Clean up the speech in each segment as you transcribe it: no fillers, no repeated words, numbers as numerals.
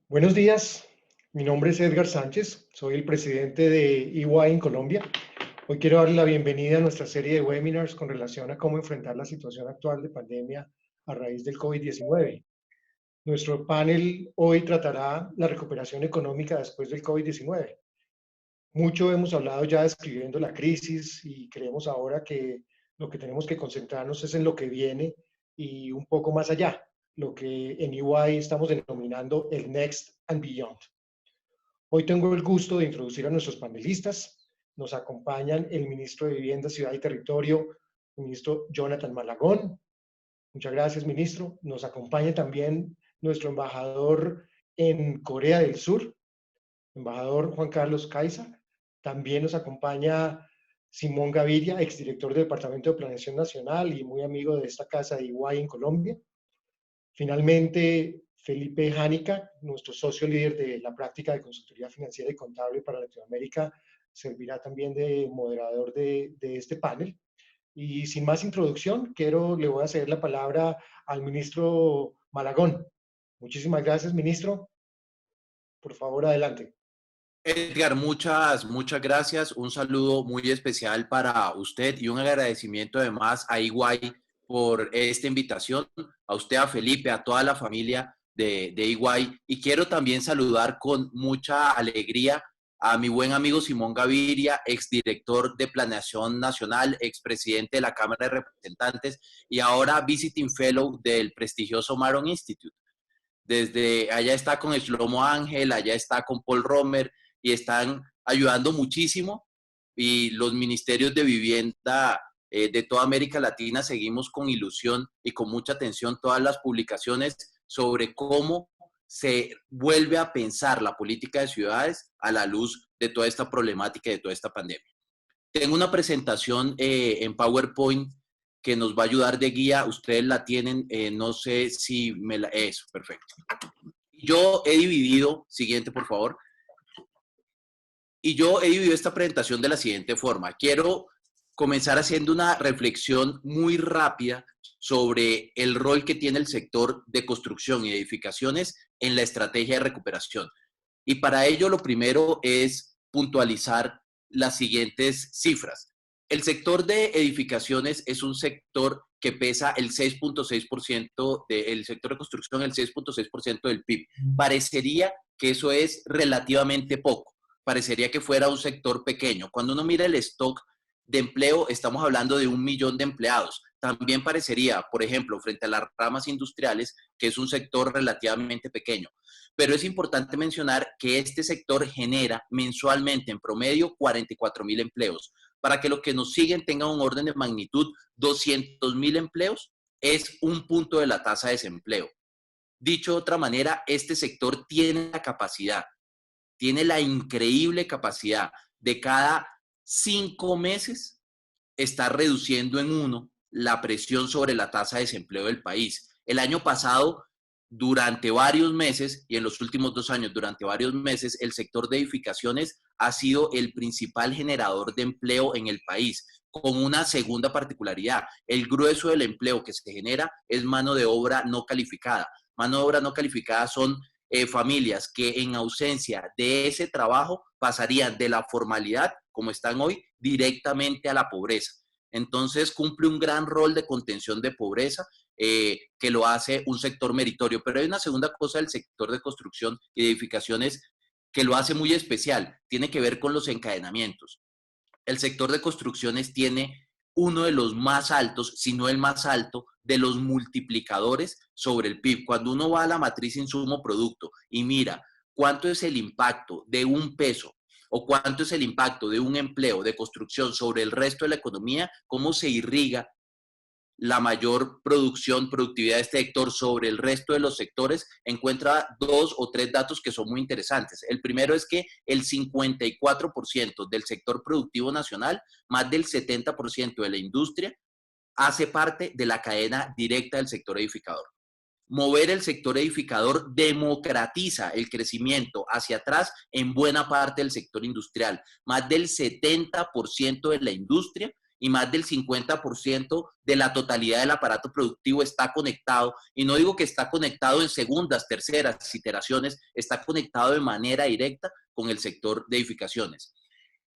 Buenos días, mi nombre es Edgar Sánchez, soy el presidente de EY en Colombia. Hoy quiero darle la bienvenida a nuestra serie de webinars con relación a cómo enfrentar la situación actual de pandemia a raíz del COVID-19. Nuestro panel hoy tratará la recuperación económica después del COVID-19. Mucho hemos hablado ya describiendo la crisis y creemos ahora que lo que tenemos que concentrarnos es en lo que viene y un poco más allá, lo que en EY estamos denominando el Next and Beyond. Hoy tengo el gusto de introducir a nuestros panelistas. Nos acompañan el ministro de Vivienda, Ciudad y Territorio, el ministro Jonathan Malagón. Muchas gracias, ministro. Nos acompaña también nuestro embajador en Corea del Sur, embajador Juan Carlos Caiza. También nos acompaña Simón Gaviria, exdirector del Departamento de Planeación Nacional y muy amigo de esta casa de EY en Colombia. Finalmente, Felipe Jánica, nuestro socio líder de la práctica de consultoría financiera y contable para Latinoamérica, servirá también de moderador de este panel. Y sin más introducción, le voy a ceder la palabra al ministro Malagón. Muchísimas gracias, ministro. Por favor, adelante. Edgar, muchas gracias. Un saludo muy especial para usted y un agradecimiento además a EY por esta invitación, a usted, a Felipe, a toda la familia de EY. Y quiero también saludar con mucha alegría a mi buen amigo Simón Gaviria, exdirector de Planeación Nacional, expresidente de la Cámara de Representantes y ahora Visiting Fellow del prestigioso Maron Institute. Desde allá está con Shlomo Ángel, allá está con Paul Romer y están ayudando muchísimo. Y los ministerios de vivienda de toda América Latina seguimos con ilusión y con mucha atención todas las publicaciones sobre cómo se vuelve a pensar la política de ciudades a la luz de toda esta problemática y de toda esta pandemia. Tengo una presentación en PowerPoint que nos va a ayudar de guía. Ustedes la tienen, no sé si me la... Eso, perfecto. Yo he dividido, siguiente por favor, y yo he dividido esta presentación de la siguiente forma. Quiero comenzar haciendo una reflexión muy rápida sobre el rol que tiene el sector de construcción y edificaciones en la estrategia de recuperación. Y para ello lo primero es puntualizar las siguientes cifras. El sector de edificaciones es un sector que pesa el 6.6% del sector de construcción, el 6.6% del PIB. Parecería que eso es relativamente poco, parecería que fuera un sector pequeño. Cuando uno mira el stock de empleo, estamos hablando de 1 millón de empleados. También parecería, por ejemplo, frente a las ramas industriales, que es un sector relativamente pequeño. Pero es importante mencionar que este sector genera mensualmente en promedio 44,000 empleos. Para que los que nos siguen tengan un orden de magnitud, 200,000 empleos es un punto de la tasa de desempleo. Dicho de otra manera, este sector tiene la capacidad, tiene la increíble capacidad de cada 5 meses estar reduciendo en 1 la presión sobre la tasa de desempleo del país. El año pasado, durante varios meses, y en los últimos 2 años, durante varios meses, el sector de edificaciones ha sido el principal generador de empleo en el país, con una segunda particularidad. El grueso del empleo que se genera es mano de obra no calificada. Mano de obra no calificada son familias que en ausencia de ese trabajo pasarían de la formalidad, como están hoy, directamente a la pobreza. Entonces cumple un gran rol de contención de pobreza que lo hace un sector meritorio. Pero hay una segunda cosa del sector de construcción y edificaciones que lo hace muy especial. Tiene que ver con los encadenamientos. El sector de construcciones tiene uno de los más altos, si no el más alto, de los multiplicadores sobre el PIB. Cuando uno va a la matriz insumo-producto y mira cuánto es el impacto de un peso o cuánto es el impacto de un empleo de construcción sobre el resto de la economía, cómo se irriga la mayor productividad de este sector sobre el resto de los sectores, encuentra 2 o 3 datos que son muy interesantes. El primero es que el 54% del sector productivo nacional, más del 70% de la industria, hace parte de la cadena directa del sector edificador. Mover el sector edificador democratiza el crecimiento hacia atrás en buena parte del sector industrial. Más del 70% de la industria y más del 50% de la totalidad del aparato productivo está conectado. Y no digo que está conectado en segundas, terceras iteraciones, está conectado de manera directa con el sector de edificaciones.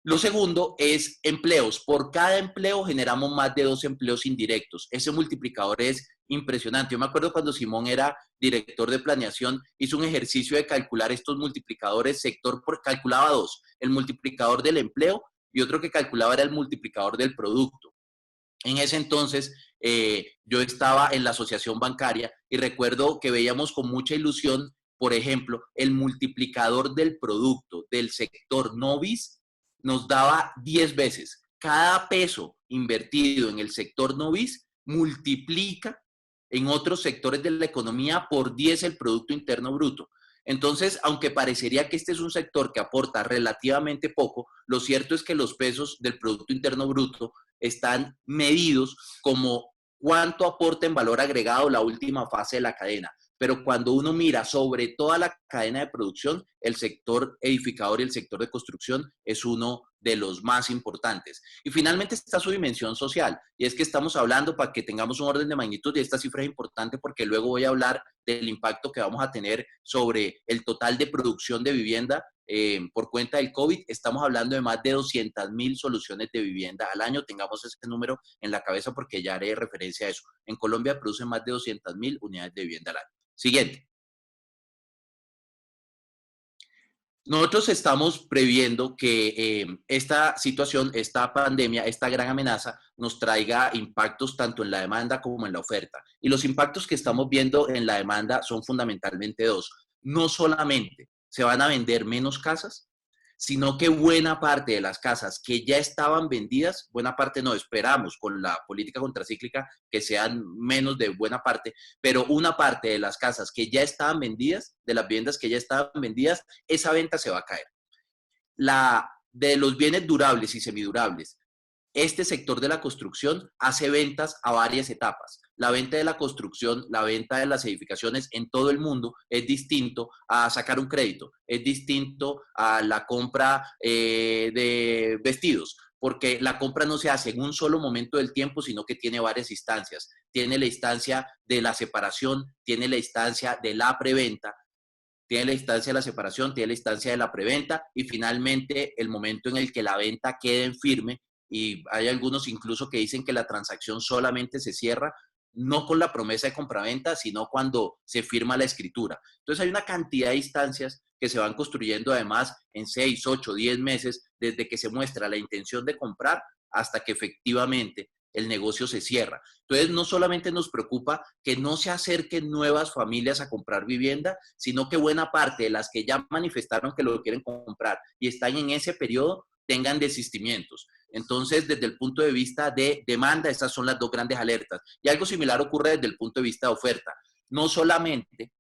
Lo segundo es empleos. Por cada empleo generamos más de 2 empleos indirectos. Ese multiplicador es impresionante. Yo me acuerdo cuando Simón era director de planeación, hizo un ejercicio de calcular estos multiplicadores sector por, calculaba 2, el multiplicador del empleo y otro que calculaba era el multiplicador del producto. En ese entonces yo estaba en la asociación bancaria y recuerdo que veíamos con mucha ilusión, por ejemplo, el multiplicador del producto del sector Novis nos daba 10 veces. Cada peso invertido en el sector Novis multiplica en otros sectores de la economía por 10 el Producto Interno Bruto. Entonces, aunque parecería que este es un sector que aporta relativamente poco, lo cierto es que los pesos del Producto Interno Bruto están medidos como cuánto aporta en valor agregado la última fase de la cadena. Pero cuando uno mira sobre toda la cadena de producción, el sector edificador y el sector de construcción es uno de los más importantes. Y finalmente está su dimensión social, y es que estamos hablando, para que tengamos un orden de magnitud, y esta cifra es importante porque luego voy a hablar del impacto que vamos a tener sobre el total de producción de vivienda por cuenta del COVID. Estamos hablando de más de 200.000 soluciones de vivienda al año. Tengamos ese número en la cabeza porque ya haré referencia a eso. En Colombia producen más de 200.000 unidades de vivienda al año. Siguiente. Nosotros estamos previendo que esta situación, esta pandemia, esta gran amenaza nos traiga impactos tanto en la demanda como en la oferta. Y los impactos que estamos viendo en la demanda son fundamentalmente dos. No solamente se van a vender menos casas, sino que buena parte de las casas que ya estaban vendidas, buena parte no, esperamos con la política contracíclica que sean menos de buena parte, pero una parte de las casas que ya estaban vendidas, de las viviendas que ya estaban vendidas, esa venta se va a caer. La de los bienes durables y semidurables, este sector de la construcción hace ventas a varias etapas. La venta de la construcción, la venta de las edificaciones en todo el mundo es distinto a sacar un crédito, es distinto a la compra de vestidos, porque la compra no se hace en un solo momento del tiempo, sino que tiene varias instancias. Tiene la instancia de la separación, tiene la instancia de la preventa, tiene la instancia de la separación, tiene la instancia de la preventa y finalmente el momento en el que la venta quede en firme, y hay algunos incluso que dicen que la transacción solamente se cierra no con la promesa de compraventa, sino cuando se firma la escritura. Entonces hay una cantidad de instancias que se van construyendo además en 6, 8, 10 meses desde que se muestra la intención de comprar hasta que efectivamente el negocio se cierra. Entonces, no solamente nos preocupa que no se acerquen nuevas familias a comprar vivienda, sino que buena parte de las que ya manifestaron que lo quieren comprar y están en ese periodo tengan desistimientos. Entonces, desde el punto de vista de demanda, estas son las dos grandes alertas. Y algo similar ocurre desde el punto de vista de oferta. No solamente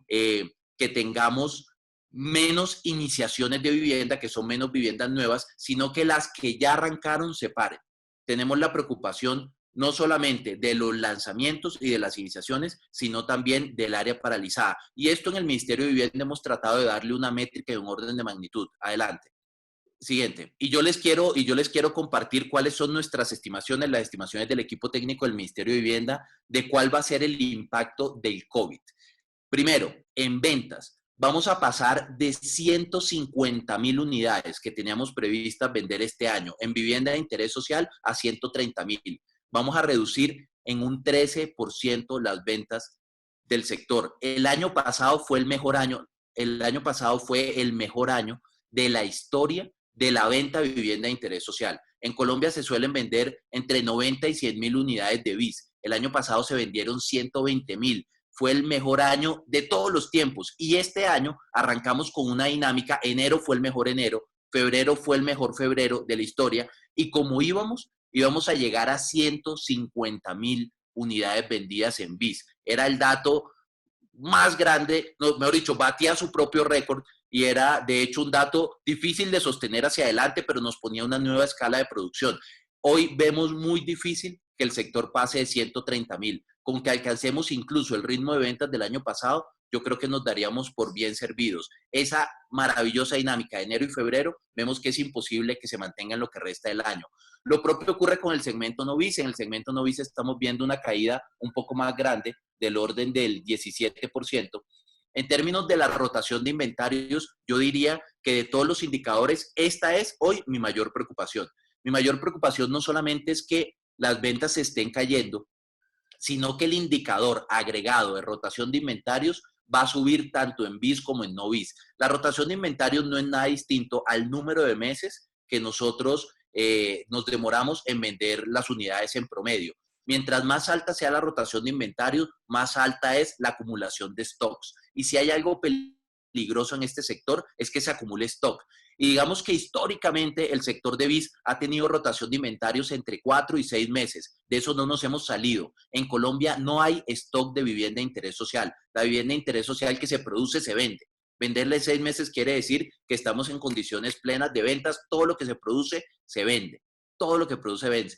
que tengamos menos iniciaciones de vivienda, que son menos viviendas nuevas, sino que las que ya arrancaron se paren. Tenemos la preocupación no solamente de los lanzamientos y de las iniciaciones, sino también del área paralizada. Y esto en el Ministerio de Vivienda hemos tratado de darle una métrica y un orden de magnitud. Adelante. Siguiente. Y yo les quiero compartir cuáles son nuestras estimaciones, las estimaciones del equipo técnico del Ministerio de Vivienda, de cuál va a ser el impacto del COVID. Primero, en ventas. Vamos a pasar de 150.000 unidades que teníamos previstas vender este año en vivienda de interés social a 130.000. Vamos a reducir en un 13% las ventas del sector. El año pasado fue el mejor año de la historia de la venta de vivienda de interés social. En Colombia se suelen vender entre 90 y 100.000 unidades de BIS. El año pasado se vendieron 120.000. Fue el mejor año de todos los tiempos. Y este año arrancamos con una dinámica. Enero fue el mejor enero, febrero fue el mejor febrero de la historia. Y como íbamos a llegar a 150.000 unidades vendidas en BIS. Era el dato más grande, no, mejor dicho, batía su propio récord y era de hecho un dato difícil de sostener hacia adelante, pero nos ponía una nueva escala de producción. Hoy vemos muy difícil que el sector pase de 130.000. Con que alcancemos incluso el ritmo de ventas del año pasado, yo creo que nos daríamos por bien servidos. Esa maravillosa dinámica de enero y febrero, vemos que es imposible que se mantenga en lo que resta del año. Lo propio ocurre con el segmento novice. En el segmento novice estamos viendo una caída un poco más grande, del orden del 17%. En términos de la rotación de inventarios, yo diría que de todos los indicadores, esta es hoy mi mayor preocupación. Mi mayor preocupación no solamente es que las ventas se estén cayendo, sino que el indicador agregado de rotación de inventarios va a subir tanto en BIS como en no BIS. La rotación de inventarios no es nada distinto al número de meses que nosotros nos demoramos en vender las unidades en promedio. Mientras más alta sea la rotación de inventarios, más alta es la acumulación de stocks. Y si hay algo peligroso en este sector, es que se acumule stock. Y digamos que históricamente el sector de BIS ha tenido rotación de inventarios entre 4 y 6 meses. De eso no nos hemos salido. En Colombia no hay stock de vivienda de interés social. La vivienda de interés social que se produce se vende. Venderle 6 meses quiere decir que estamos en condiciones plenas de ventas. Todo lo que se produce se vende. Todo lo que produce vende.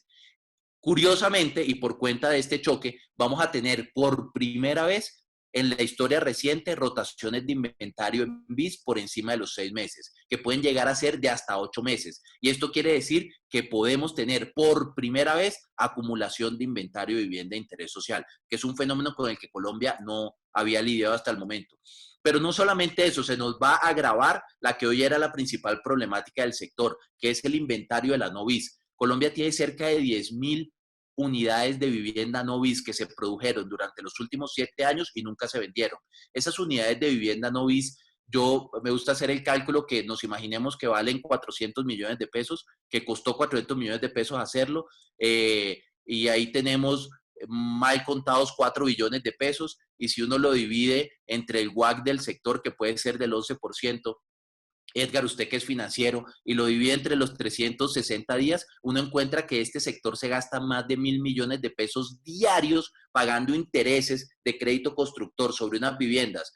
Curiosamente, y por cuenta de este choque, vamos a tener por primera vez en la historia reciente rotaciones de inventario en BIS por encima de los 6 meses, que pueden llegar a ser de hasta 8 meses. Y esto quiere decir que podemos tener por primera vez acumulación de inventario de vivienda de interés social, que es un fenómeno con el que Colombia no había lidiado hasta el momento. Pero no solamente eso, se nos va a agravar la que hoy era la principal problemática del sector, que es el inventario de la no BIS. Colombia tiene cerca de 10.000 unidades de vivienda no BIS que se produjeron durante los últimos 7 años y nunca se vendieron. Esas unidades de vivienda no BIS, yo me gusta hacer el cálculo que nos imaginemos que valen 400 millones de pesos, que costó 400 millones de pesos hacerlo, y ahí tenemos mal contados 4 billones de pesos, y si uno lo divide entre el WACC del sector, que puede ser del 11%, Edgar, usted que es financiero, y lo divide entre los 360 días, uno encuentra que este sector se gasta más de 1.000 millones de pesos diarios pagando intereses de crédito constructor sobre unas viviendas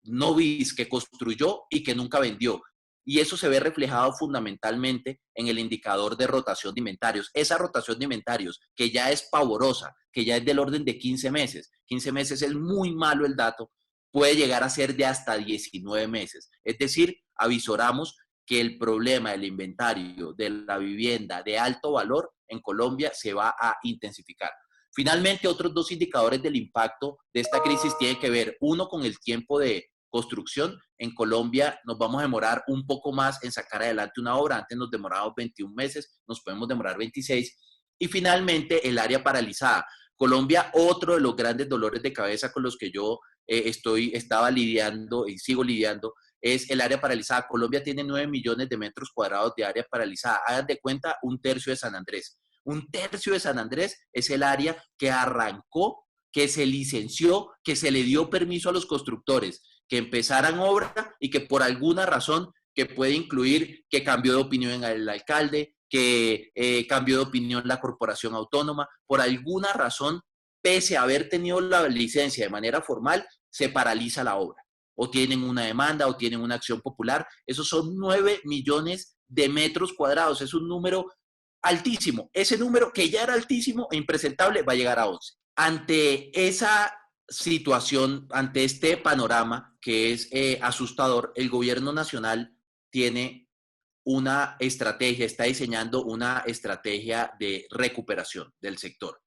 no BIS que construyó y que nunca vendió. Y eso se ve reflejado fundamentalmente en el indicador de rotación de inventarios. Esa rotación de inventarios, que ya es pavorosa, que ya es del orden de 15 meses. 15 meses es muy malo el dato, puede llegar a ser de hasta 19 meses. Es decir, avisoramos que el problema del inventario de la vivienda de alto valor en Colombia se va a intensificar. Finalmente, otros dos indicadores del impacto de esta crisis tienen que ver, uno, con el tiempo de construcción. En Colombia nos vamos a demorar un poco más en sacar adelante una obra. Antes nos demorábamos 21 meses, nos podemos demorar 26. Y finalmente, el área paralizada. Colombia, otro de los grandes dolores de cabeza con los que yo estaba lidiando y sigo lidiando, es el área paralizada. Colombia tiene 9 millones de metros cuadrados de área paralizada. Hagan de cuenta un tercio de San Andrés. Un tercio de San Andrés es el área que arrancó, que se licenció, que se le dio permiso a los constructores que empezaran obra y que por alguna razón, que puede incluir que cambió de opinión el alcalde, que cambió de opinión la corporación autónoma, por alguna razón, pese a haber tenido la licencia de manera formal, se paraliza la obra. O tienen una demanda o tienen una acción popular. Esos son 9 millones de metros cuadrados. Es un número altísimo. Ese número, que ya era altísimo e impresentable, va a llegar a 11. Ante esa situación, ante este panorama que es asustador, el gobierno nacional tiene una estrategia, está diseñando una estrategia de recuperación del sector.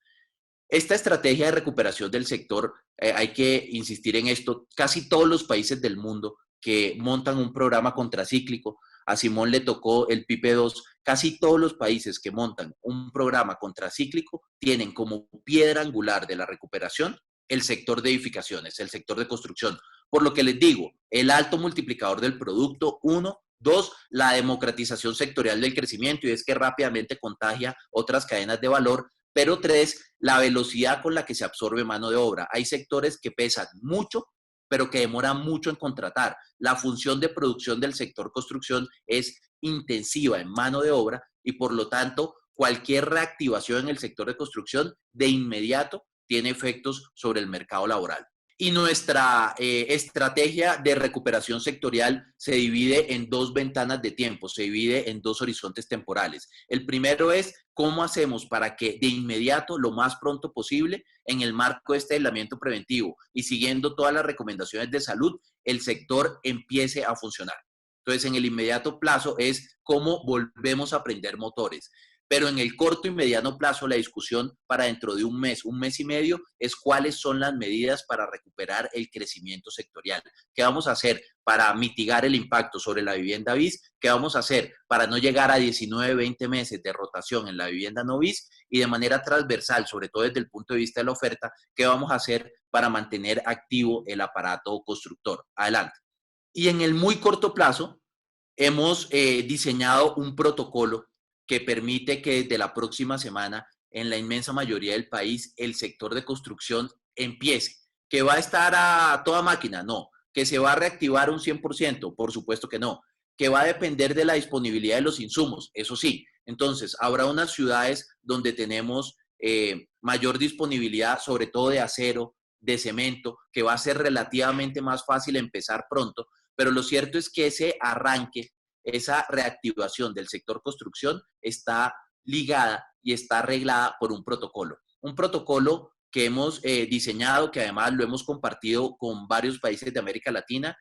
Esta estrategia de recuperación del sector, hay que insistir en esto, casi todos los países del mundo que montan un programa contracíclico, a Simón le tocó el PIPE 2, casi todos los países que montan un programa contracíclico tienen como piedra angular de la recuperación el sector de edificaciones, el sector de construcción. Por lo que les digo, el alto multiplicador del producto, 1, 2, la democratización sectorial del crecimiento, y es que rápidamente contagia otras cadenas de valor, pero 3, la velocidad con la que se absorbe mano de obra. Hay sectores que pesan mucho, pero que demoran mucho en contratar. La función de producción del sector construcción es intensiva en mano de obra y por lo tanto cualquier reactivación en el sector de construcción de inmediato tiene efectos sobre el mercado laboral. Y nuestra estrategia de recuperación sectorial se divide en 2 ventanas de tiempo, se divide en 2 horizontes temporales. El primero es cómo hacemos para que de inmediato, lo más pronto posible, en el marco de este aislamiento preventivo y siguiendo todas las recomendaciones de salud, el sector empiece a funcionar. Entonces, en el inmediato plazo es cómo volvemos a prender motores. Pero en el corto y mediano plazo, la discusión para dentro de un mes y medio, es cuáles son las medidas para recuperar el crecimiento sectorial. ¿Qué vamos a hacer para mitigar el impacto sobre la vivienda BIS? ¿Qué vamos a hacer para no llegar a 19, 20 meses de rotación en la vivienda no BIS? Y de manera transversal, sobre todo desde el punto de vista de la oferta, ¿qué vamos a hacer para mantener activo el aparato constructor? Adelante. Y en el muy corto plazo, hemos diseñado un protocolo que permite que desde la próxima semana, en la inmensa mayoría del país, el sector de construcción empiece. ¿Que va a estar a toda máquina? No. ¿Que se va a reactivar un 100%? Por supuesto que no. ¿Que va a depender de la disponibilidad de los insumos? Eso sí. Entonces, habrá unas ciudades donde tenemos mayor disponibilidad, sobre todo de acero, de cemento, que va a ser relativamente más fácil empezar pronto, pero lo cierto es que ese arranque, esa reactivación del sector construcción está ligada y está arreglada por un protocolo. Un protocolo que hemos diseñado, que además lo hemos compartido con varios países de América Latina.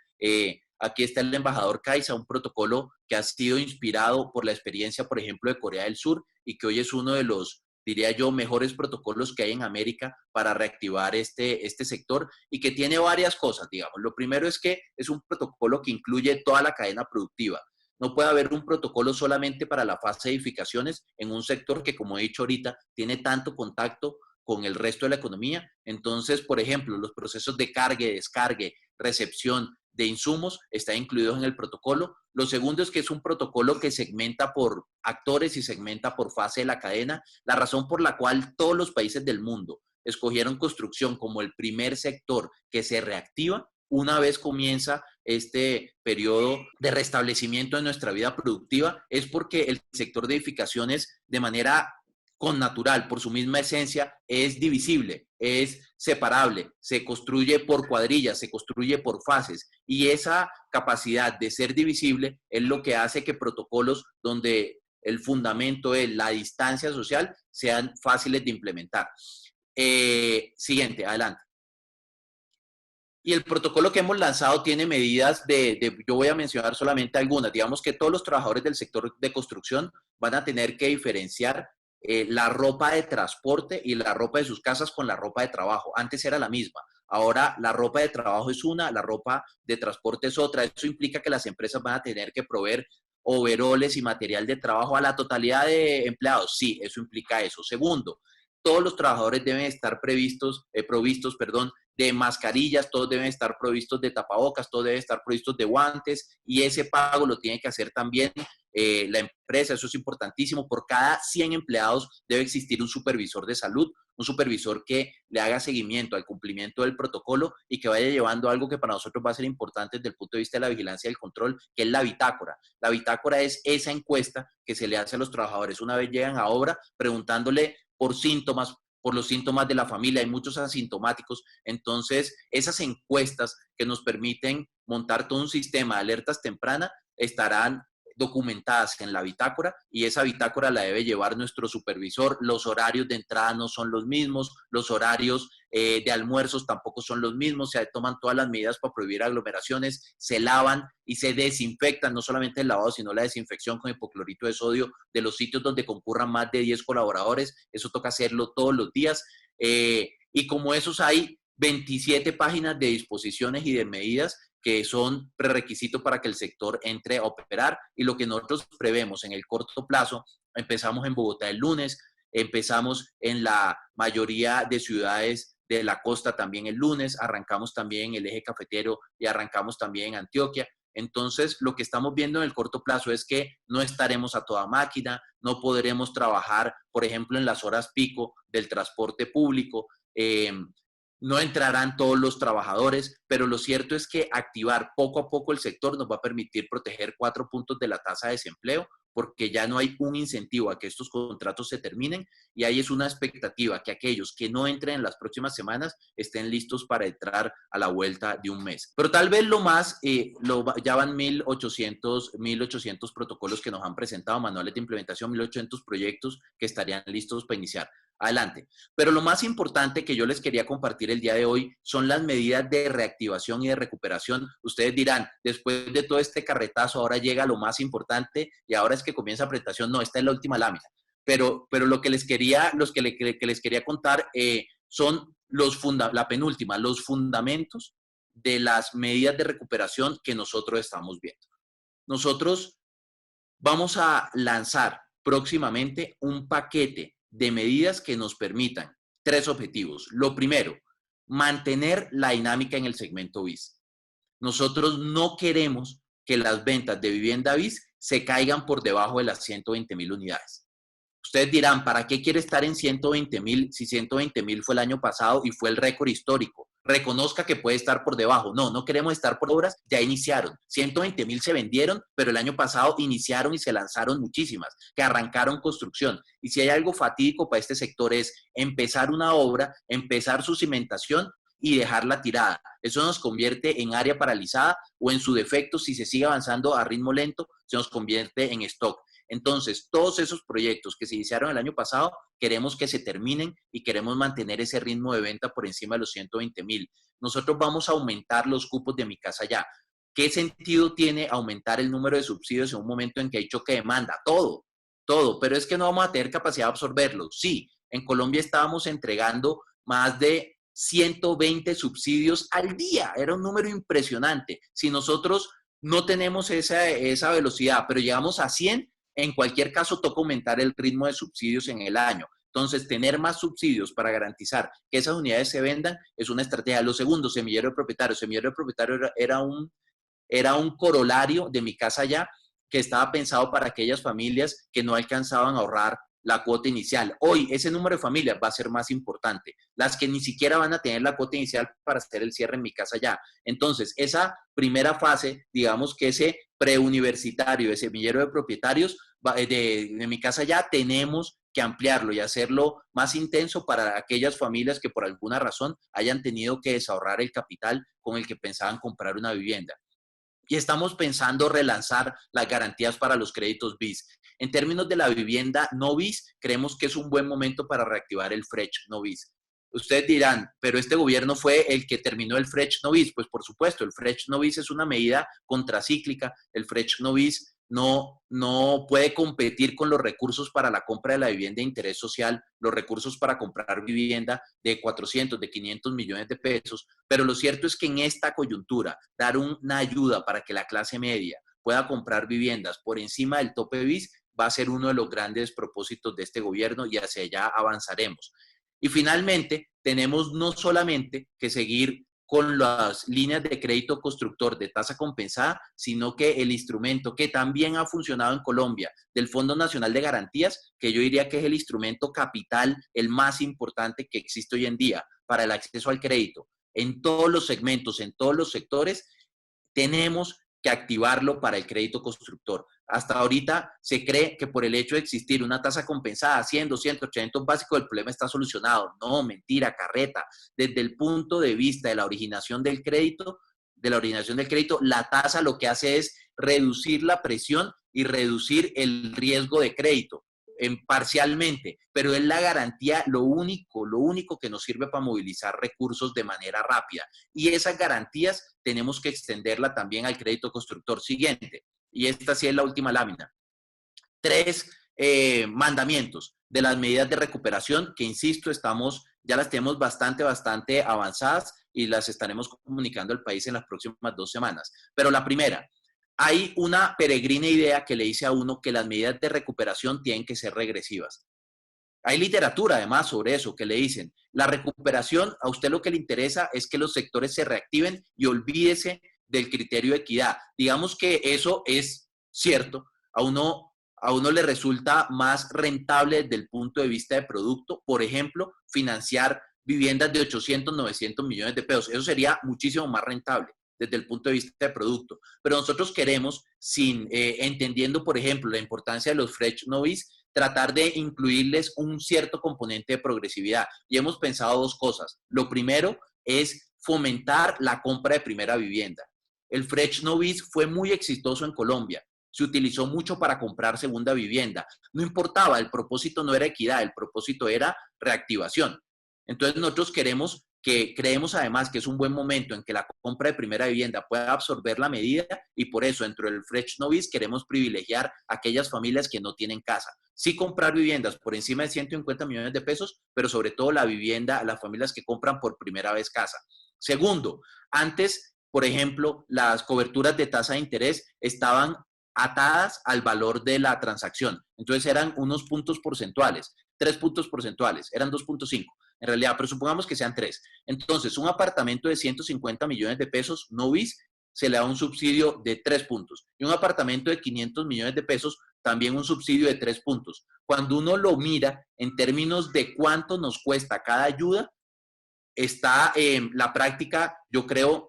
Aquí está el embajador Caiza, un protocolo que ha sido inspirado por la experiencia, por ejemplo, de Corea del Sur y que hoy es uno de los, diría yo, mejores protocolos que hay en América para reactivar este sector y que tiene varias cosas, digamos. Lo primero es que es un protocolo que incluye toda la cadena productiva. No puede haber un protocolo solamente para la fase de edificaciones en un sector que, como he dicho ahorita, tiene tanto contacto con el resto de la economía. Entonces, por ejemplo, los procesos de cargue, descargue, recepción de insumos están incluidos en el protocolo. Lo segundo es que es un protocolo que segmenta por actores y segmenta por fase de la cadena, la razón por la cual todos los países del mundo escogieron construcción como el primer sector que se reactiva una vez comienza este periodo de restablecimiento de nuestra vida productiva, es porque el sector de edificaciones de manera connatural, por su misma esencia, es divisible, es separable, se construye por cuadrillas, se construye por fases, y esa capacidad de ser divisible es lo que hace que protocolos donde el fundamento es la distancia social sean fáciles de implementar. Siguiente, adelante. Y el protocolo que hemos lanzado tiene medidas yo voy a mencionar solamente algunas. Digamos que todos los trabajadores del sector de construcción van a tener que diferenciar la ropa de transporte y la ropa de sus casas con la ropa de trabajo. Antes era la misma. Ahora la ropa de trabajo es una, la ropa de transporte es otra. Eso implica que las empresas van a tener que proveer overoles y material de trabajo a la totalidad de empleados. Sí, eso implica eso. Segundo, todos los trabajadores deben estar provistos, de mascarillas, todos deben estar provistos de tapabocas, todos deben estar provistos de guantes, y ese pago lo tiene que hacer también la empresa. Eso es importantísimo. Por cada 100 empleados debe existir un supervisor de salud, un supervisor que le haga seguimiento al cumplimiento del protocolo y que vaya llevando algo que para nosotros va a ser importante desde el punto de vista de la vigilancia y el control, que es la bitácora. La bitácora es esa encuesta que se le hace a los trabajadores una vez llegan a obra, preguntándole por síntomas, por los síntomas de la familia. Hay muchos asintomáticos. Entonces, esas encuestas que nos permiten montar todo un sistema de alertas tempranas estarán documentadas en la bitácora, y esa bitácora la debe llevar nuestro supervisor. Los horarios de entrada no son los mismos, los horarios de almuerzos tampoco son los mismos, se toman todas las medidas para prohibir aglomeraciones, se lavan y se desinfectan, no solamente el lavado, sino la desinfección con hipoclorito de sodio de los sitios donde concurran más de 10 colaboradores. Eso toca hacerlo todos los días. Y como esos hay 27 páginas de disposiciones y de medidas que son prerequisitos para que el sector entre a operar, y lo que nosotros prevemos en el corto plazo: empezamos en Bogotá el lunes, empezamos en la mayoría de ciudades de la costa también el lunes, arrancamos también en el eje cafetero y arrancamos también en Antioquia. Entonces, lo que estamos viendo en el corto plazo es que no estaremos a toda máquina, no podremos trabajar, por ejemplo, en las horas pico del transporte público, no entrarán todos los trabajadores, pero lo cierto es que activar poco a poco el sector nos va a permitir proteger 4 puntos de la tasa de desempleo, porque ya no hay un incentivo a que estos contratos se terminen, y ahí es una expectativa que aquellos que no entren en las próximas semanas estén listos para entrar a la vuelta de un mes. Pero tal vez lo más, ya van 1.800 protocolos que nos han presentado, manuales de implementación, 1.800 proyectos que estarían listos para iniciar. Adelante. Pero lo más importante que yo les quería compartir el día de hoy son las medidas de reactivación y de recuperación. Ustedes dirán, después de todo este carretazo, ahora llega lo más importante y ahora es que comienza la presentación. No, esta es la última lámina. pero lo que les quería, que les quería contar son la penúltima, los fundamentos de las medidas de recuperación que nosotros estamos viendo. Nosotros vamos a lanzar próximamente un paquete de medidas que nos permitan 3 objetivos. Lo primero, mantener la dinámica en el segmento BIS. Nosotros no queremos que las ventas de vivienda BIS se caigan por debajo de las 120,000 unidades. Ustedes dirán, ¿para qué quiere estar en 120,000 si 120,000 fue el año pasado y fue el récord histórico? Reconozca que puede estar por debajo. No, no queremos estar por obras, ya iniciaron. 120,000 se vendieron, pero el año pasado iniciaron y se lanzaron muchísimas, que arrancaron construcción. Y si hay algo fatídico para este sector es empezar una obra, empezar su cimentación y dejarla tirada. Eso nos convierte en área paralizada o en su defecto, si se sigue avanzando a ritmo lento, se nos convierte en stock. Entonces, todos esos proyectos que se iniciaron el año pasado, queremos que se terminen y queremos mantener ese ritmo de venta por encima de los 120,000. Nosotros vamos a aumentar los cupos de Mi Casa Ya. ¿Qué sentido tiene aumentar el número de subsidios en un momento en que hay choque de demanda? Todo, pero es que no vamos a tener capacidad de absorberlos. Sí, en Colombia estábamos entregando más de 120 subsidios al día. Era un número impresionante. Si nosotros no tenemos esa velocidad, pero llegamos a 100, en cualquier caso toca aumentar el ritmo de subsidios en el año. Entonces, tener más subsidios para garantizar que esas unidades se vendan es una estrategia. Lo segundo, semillero de propietario. Semillero de propietario era un corolario de Mi Casa Ya que estaba pensado para aquellas familias que no alcanzaban a ahorrar la cuota inicial. Hoy ese número de familias va a ser más importante, las que ni siquiera van a tener la cuota inicial para hacer el cierre en Mi Casa Ya. Entonces, esa primera fase, digamos que ese preuniversitario, ese semillero de propietarios de Mi Casa Ya, tenemos que ampliarlo y hacerlo más intenso para aquellas familias que por alguna razón hayan tenido que desahorrar el capital con el que pensaban comprar una vivienda. Y estamos pensando relanzar las garantías para los créditos BIS. En términos de la vivienda no BIS, creemos que es un buen momento para reactivar el FRECH no BIS. Ustedes dirán, pero este gobierno fue el que terminó el FRECH no BIS. Pues por supuesto, el FRECH no BIS es una medida contracíclica. El FRECH no BIS no puede competir con los recursos para la compra de la vivienda de interés social, los recursos para comprar vivienda de 400, de 500 millones de pesos, pero lo cierto es que en esta coyuntura, dar una ayuda para que la clase media pueda comprar viviendas por encima del tope BIS va a ser uno de los grandes propósitos de este gobierno y hacia allá avanzaremos. Y finalmente, tenemos no solamente que seguir con las líneas de crédito constructor de tasa compensada, sino que el instrumento que también ha funcionado en Colombia del Fondo Nacional de Garantías, que yo diría que es el instrumento capital, el más importante que existe hoy en día para el acceso al crédito, en todos los segmentos, en todos los sectores, tenemos que activarlo para el crédito constructor. Hasta ahorita se cree que por el hecho de existir una tasa compensada, 100, 200, 800 básico, el problema está solucionado. No, mentira, carreta. Desde el punto de vista de la originación del crédito, la tasa lo que hace es reducir la presión y reducir el riesgo de crédito parcialmente, pero es la garantía lo único que nos sirve para movilizar recursos de manera rápida. Y esas garantías tenemos que extenderla también al crédito constructor. Siguiente, y esta sí es la última lámina. 3 mandamientos de las medidas de recuperación que, insisto, ya las tenemos bastante avanzadas y las estaremos comunicando al país en las próximas 2 semanas. Pero la primera, hay una peregrina idea que le dice a uno que las medidas de recuperación tienen que ser regresivas. Hay literatura además sobre eso que le dicen, la recuperación, a usted lo que le interesa es que los sectores se reactiven y olvídese del criterio de equidad. Digamos que eso es cierto, a uno le resulta más rentable desde el punto de vista de producto, por ejemplo, financiar viviendas de 800, 900 millones de pesos. Eso sería muchísimo más rentable desde el punto de vista de producto. Pero nosotros queremos, entendiendo, por ejemplo, la importancia de los FRECH no BIS, tratar de incluirles un cierto componente de progresividad. Y hemos pensado 2 cosas. Lo primero es fomentar la compra de primera vivienda. El FRECH no BIS fue muy exitoso en Colombia. Se utilizó mucho para comprar segunda vivienda. No importaba, el propósito no era equidad, el propósito era reactivación. Entonces nosotros queremos que creemos además que es un buen momento en que la compra de primera vivienda pueda absorber la medida y por eso dentro del Fresh No Biz queremos privilegiar a aquellas familias que no tienen casa. Sí comprar viviendas por encima de 150 millones de pesos, pero sobre todo la vivienda, las familias que compran por primera vez casa. Segundo, antes, por ejemplo, las coberturas de tasa de interés estaban atadas al valor de la transacción. Entonces eran unos puntos porcentuales, 3 puntos porcentuales, eran 2.5 en realidad, pero supongamos que sean 3. Entonces, un apartamento de 150 millones de pesos, no bis, se le da un subsidio de 3 puntos. Y un apartamento de 500 millones de pesos, también un subsidio de 3 puntos. Cuando uno lo mira en términos de cuánto nos cuesta cada ayuda, está en la práctica, yo creo,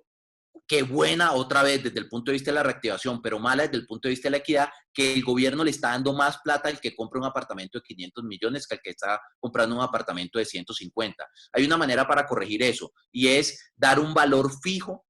que buena otra vez desde el punto de vista de la reactivación, pero mala desde el punto de vista de la equidad, que el gobierno le está dando más plata al que compra un apartamento de 500 millones que al que está comprando un apartamento de 150. Hay una manera para corregir eso y es dar un valor fijo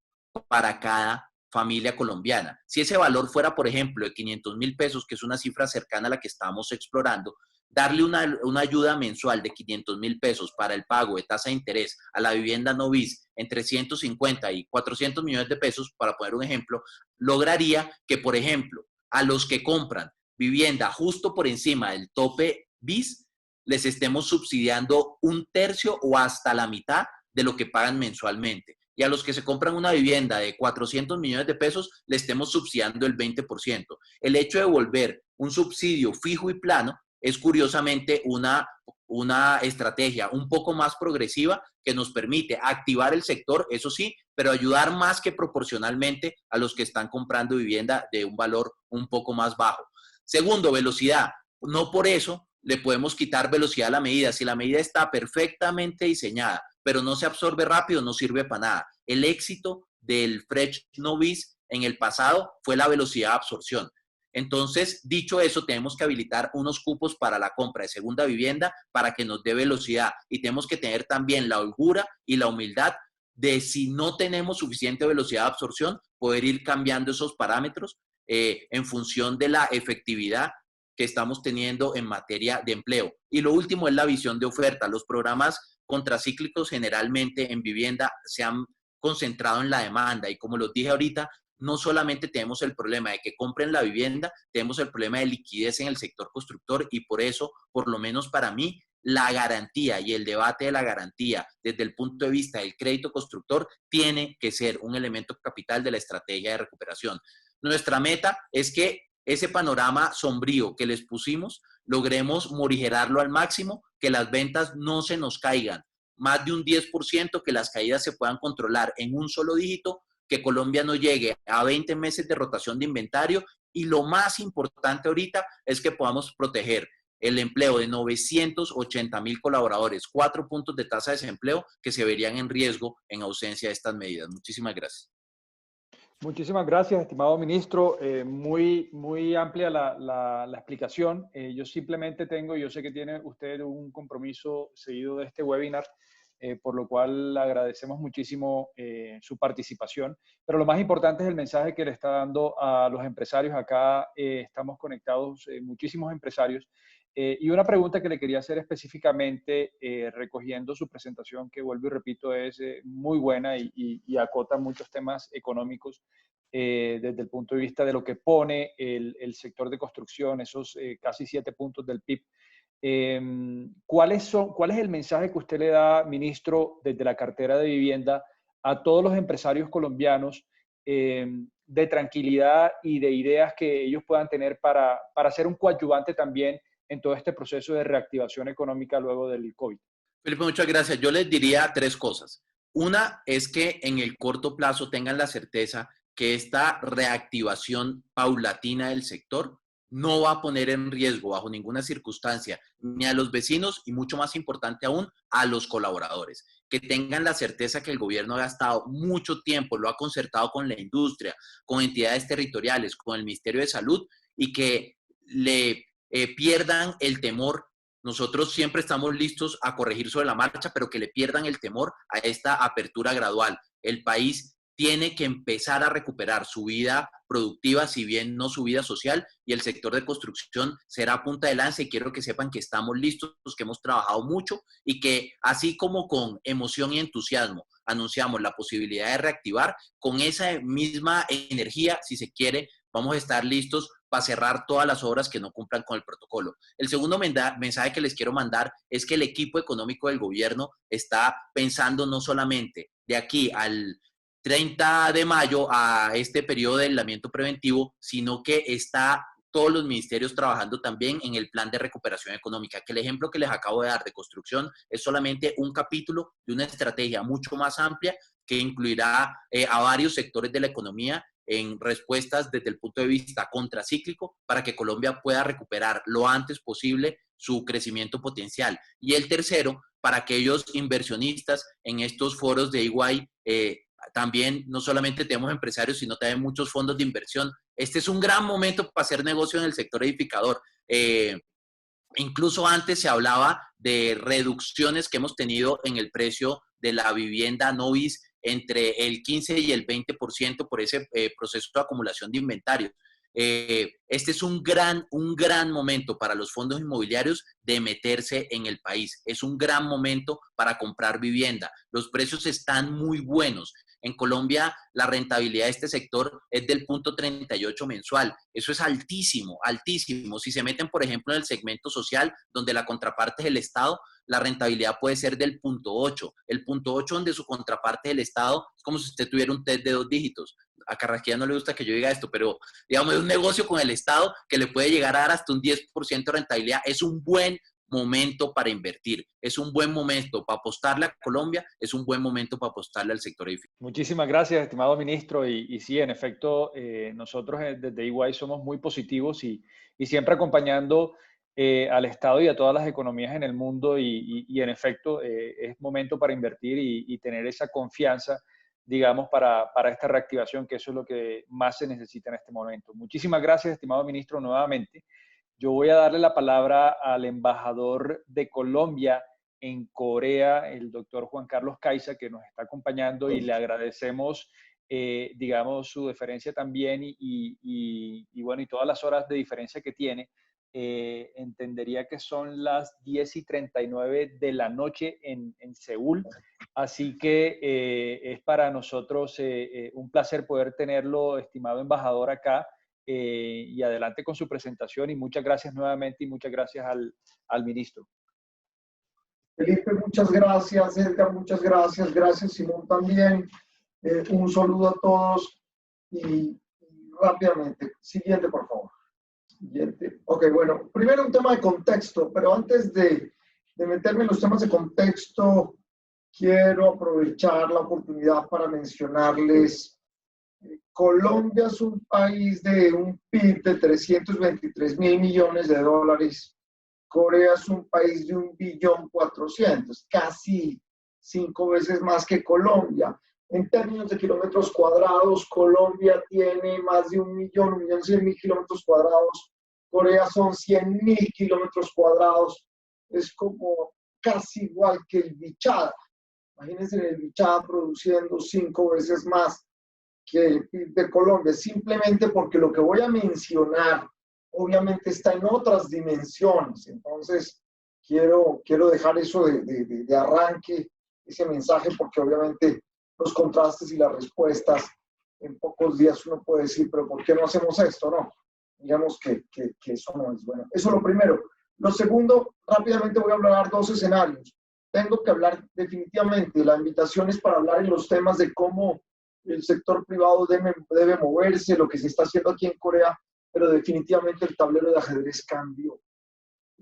para cada familia colombiana. Si ese valor fuera, por ejemplo, de 500.000 pesos, que es una cifra cercana a la que estamos explorando, darle una ayuda mensual de 500.000 pesos para el pago de tasa de interés a la vivienda no bis entre 150 y 400 millones de pesos, para poner un ejemplo, lograría que, por ejemplo, a los que compran vivienda justo por encima del tope bis, les estemos subsidiando un tercio o hasta la mitad de lo que pagan mensualmente. Y a los que se compran una vivienda de 400 millones de pesos, le estemos subsidiando el 20%. El hecho de volver un subsidio fijo y plano es curiosamente una estrategia un poco más progresiva que nos permite activar el sector, eso sí, pero ayudar más que proporcionalmente a los que están comprando vivienda de un valor un poco más bajo. Segundo, velocidad. No por eso le podemos quitar velocidad a la medida. Si la medida está perfectamente diseñada, pero no se absorbe rápido, no sirve para nada. El éxito del Fresh No Biz en el pasado fue la velocidad de absorción. Entonces, dicho eso, tenemos que habilitar unos cupos para la compra de segunda vivienda para que nos dé velocidad y tenemos que tener también la holgura y la humildad de, si no tenemos suficiente velocidad de absorción, poder ir cambiando esos parámetros en función de la efectividad que estamos teniendo en materia de empleo. Y lo último es la visión de oferta. Los programas contracíclicos generalmente en vivienda se han concentrado en la demanda y, como los dije ahorita, no solamente tenemos el problema de que compren la vivienda, tenemos el problema de liquidez en el sector constructor y por eso, por lo menos para mí, la garantía y el debate de la garantía desde el punto de vista del crédito constructor tiene que ser un elemento capital de la estrategia de recuperación. Nuestra meta es que ese panorama sombrío que les pusimos, logremos morigerarlo al máximo, que las ventas no se nos caigan más de un 10%, que las caídas se puedan controlar en un solo dígito, que Colombia no llegue a 20 meses de rotación de inventario y lo más importante ahorita es que podamos proteger el empleo de 980,000 colaboradores, 4 puntos de tasa de desempleo que se verían en riesgo en ausencia de estas medidas. Muchísimas gracias. Muchísimas gracias, estimado ministro. Muy amplia la explicación. Yo simplemente yo sé que tiene usted un compromiso seguido de este webinar, por lo cual le agradecemos muchísimo su participación. Pero lo más importante es el mensaje que le está dando a los empresarios. Acá estamos conectados muchísimos empresarios. Y una pregunta que le quería hacer específicamente, recogiendo su presentación, que vuelvo y repito, es muy buena y acota muchos temas económicos desde el punto de vista de lo que pone el sector de construcción, esos casi 7 puntos del PIB. ¿Cuál es el mensaje que usted le da, ministro, desde la cartera de vivienda a todos los empresarios colombianos de tranquilidad y de ideas que ellos puedan tener para ser un coadyuvante también en todo este proceso de reactivación económica luego del COVID? Felipe, muchas gracias. Yo les diría 3 cosas. Una es que en el corto plazo tengan la certeza que esta reactivación paulatina del sector no va a poner en riesgo bajo ninguna circunstancia ni a los vecinos y, mucho más importante aún, a los colaboradores. Que tengan la certeza que el gobierno ha gastado mucho tiempo, lo ha concertado con la industria, con entidades territoriales, con el Ministerio de Salud y que le pierdan el temor. Nosotros siempre estamos listos a corregir sobre la marcha, pero que le pierdan el temor a esta apertura gradual. El país tiene que empezar a recuperar su vida productiva, si bien no su vida social, y el sector de construcción será punta de lanza, y quiero que sepan que estamos listos, que hemos trabajado mucho y que así como con emoción y entusiasmo anunciamos la posibilidad de reactivar, con esa misma energía, si se quiere, vamos a estar listos para cerrar todas las obras que no cumplan con el protocolo. El segundo mensaje que les quiero mandar es que el equipo económico del gobierno está pensando no solamente de aquí al 30 de mayo a este periodo de aislamiento preventivo, sino que está todos los ministerios trabajando también en el plan de recuperación económica, que el ejemplo que les acabo de dar de construcción es solamente un capítulo de una estrategia mucho más amplia que incluirá a varios sectores de la economía en respuestas desde el punto de vista contracíclico para que Colombia pueda recuperar lo antes posible su crecimiento potencial. Y el tercero, para aquellos inversionistas en estos foros de EY, también no solamente tenemos empresarios, sino también muchos fondos de inversión. Este es un gran momento para hacer negocio en el sector edificador. Incluso antes se hablaba de reducciones que hemos tenido en el precio de la vivienda novis entre el 15 y el 20% por ese proceso de acumulación de inventarios. Este es un gran momento para los fondos inmobiliarios de meterse en el país. Es un gran momento para comprar vivienda. Los precios están muy buenos. En Colombia, la rentabilidad de este sector es del 0.38 mensual. Eso es altísimo, altísimo. Si se meten, por ejemplo, en el segmento social, donde la contraparte es el Estado, la rentabilidad puede ser del 0.8. El 0.8, donde su contraparte es el Estado, es como si usted tuviera un TED de 2 dígitos. A Carrasquilla no le gusta que yo diga esto, pero digamos, es un negocio con el Estado que le puede llegar a dar hasta un 10% de rentabilidad. Es un buen momento para invertir, es un buen momento para apostarle a Colombia, es un buen momento para apostarle al sector edificio. Muchísimas gracias, estimado ministro. Y sí, en efecto, nosotros desde EY somos muy positivos y siempre acompañando al Estado y a todas las economías en el mundo y en efecto es momento para invertir y tener esa confianza, digamos, para esta reactivación, que eso es lo que más se necesita en este momento. Muchísimas gracias, estimado ministro, nuevamente. Yo voy a darle la palabra al embajador de Colombia en Corea, el doctor Juan Carlos Caiza, que nos está acompañando y le agradecemos, digamos, su deferencia también y bueno, y todas las horas de diferencia que tiene. Entendería que son las 10:39 de la noche en Seúl, así que es para nosotros un placer poder tenerlo, estimado embajador, acá. Y adelante con su presentación y muchas gracias nuevamente y muchas gracias al ministro. Felipe, muchas gracias. Edgar, muchas gracias. Gracias, Simón, también. Un saludo a todos y rápidamente. Siguiente, por favor. Siguiente. Ok, bueno, primero un tema de contexto, pero antes de meterme en los temas de contexto, quiero aprovechar la oportunidad para mencionarles. Colombia es un país de un PIB de 323.000 millones de dólares. Corea es un país de 1.400.000.000, casi 5 veces más que Colombia. En términos de kilómetros cuadrados, Colombia tiene más de 1.100.000 kilómetros cuadrados. Corea son 100.000 kilómetros cuadrados. Es como casi igual que el Bichada. Imagínense el Bichada produciendo 5 veces más que el PIB de Colombia, simplemente porque lo que voy a mencionar obviamente está en otras dimensiones. Entonces, quiero dejar eso de arranque, ese mensaje, porque obviamente los contrastes y las respuestas en pocos días uno puede decir, pero ¿por qué no hacemos esto? No, digamos que eso no es bueno. Eso es lo primero. Lo segundo, rápidamente voy a hablar 2 escenarios. Tengo que hablar definitivamente, la invitación es para hablar en los temas de cómo el sector privado debe moverse, lo que se está haciendo aquí en Corea, pero definitivamente el tablero de ajedrez cambió.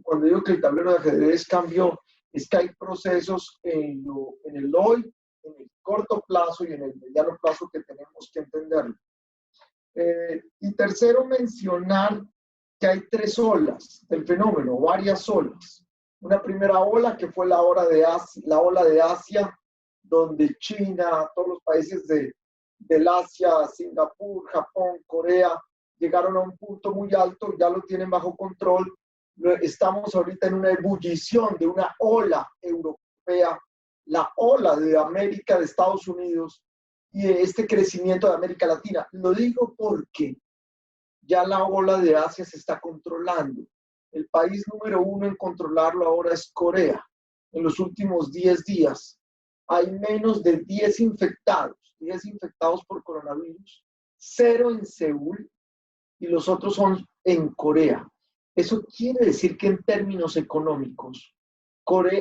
Cuando digo que el tablero de ajedrez cambió, es que hay procesos en el hoy, en el corto plazo y en el mediano plazo que tenemos que entenderlo. Y tercero, mencionar que hay 3 olas del fenómeno, varias olas. Una primera ola que fue la ola de Asia, donde China, todos los países del Asia, Singapur, Japón, Corea, llegaron a un punto muy alto, ya lo tienen bajo control. Estamos ahorita en una ebullición de una ola europea, la ola de América, de Estados Unidos, y este crecimiento de América Latina. Lo digo porque ya la ola de Asia se está controlando. El país número 1 en controlarlo ahora es Corea. En los últimos 10 días hay menos de 10 infectados por coronavirus, 0 en Seúl y los otros son en Corea. Eso quiere decir que en términos económicos,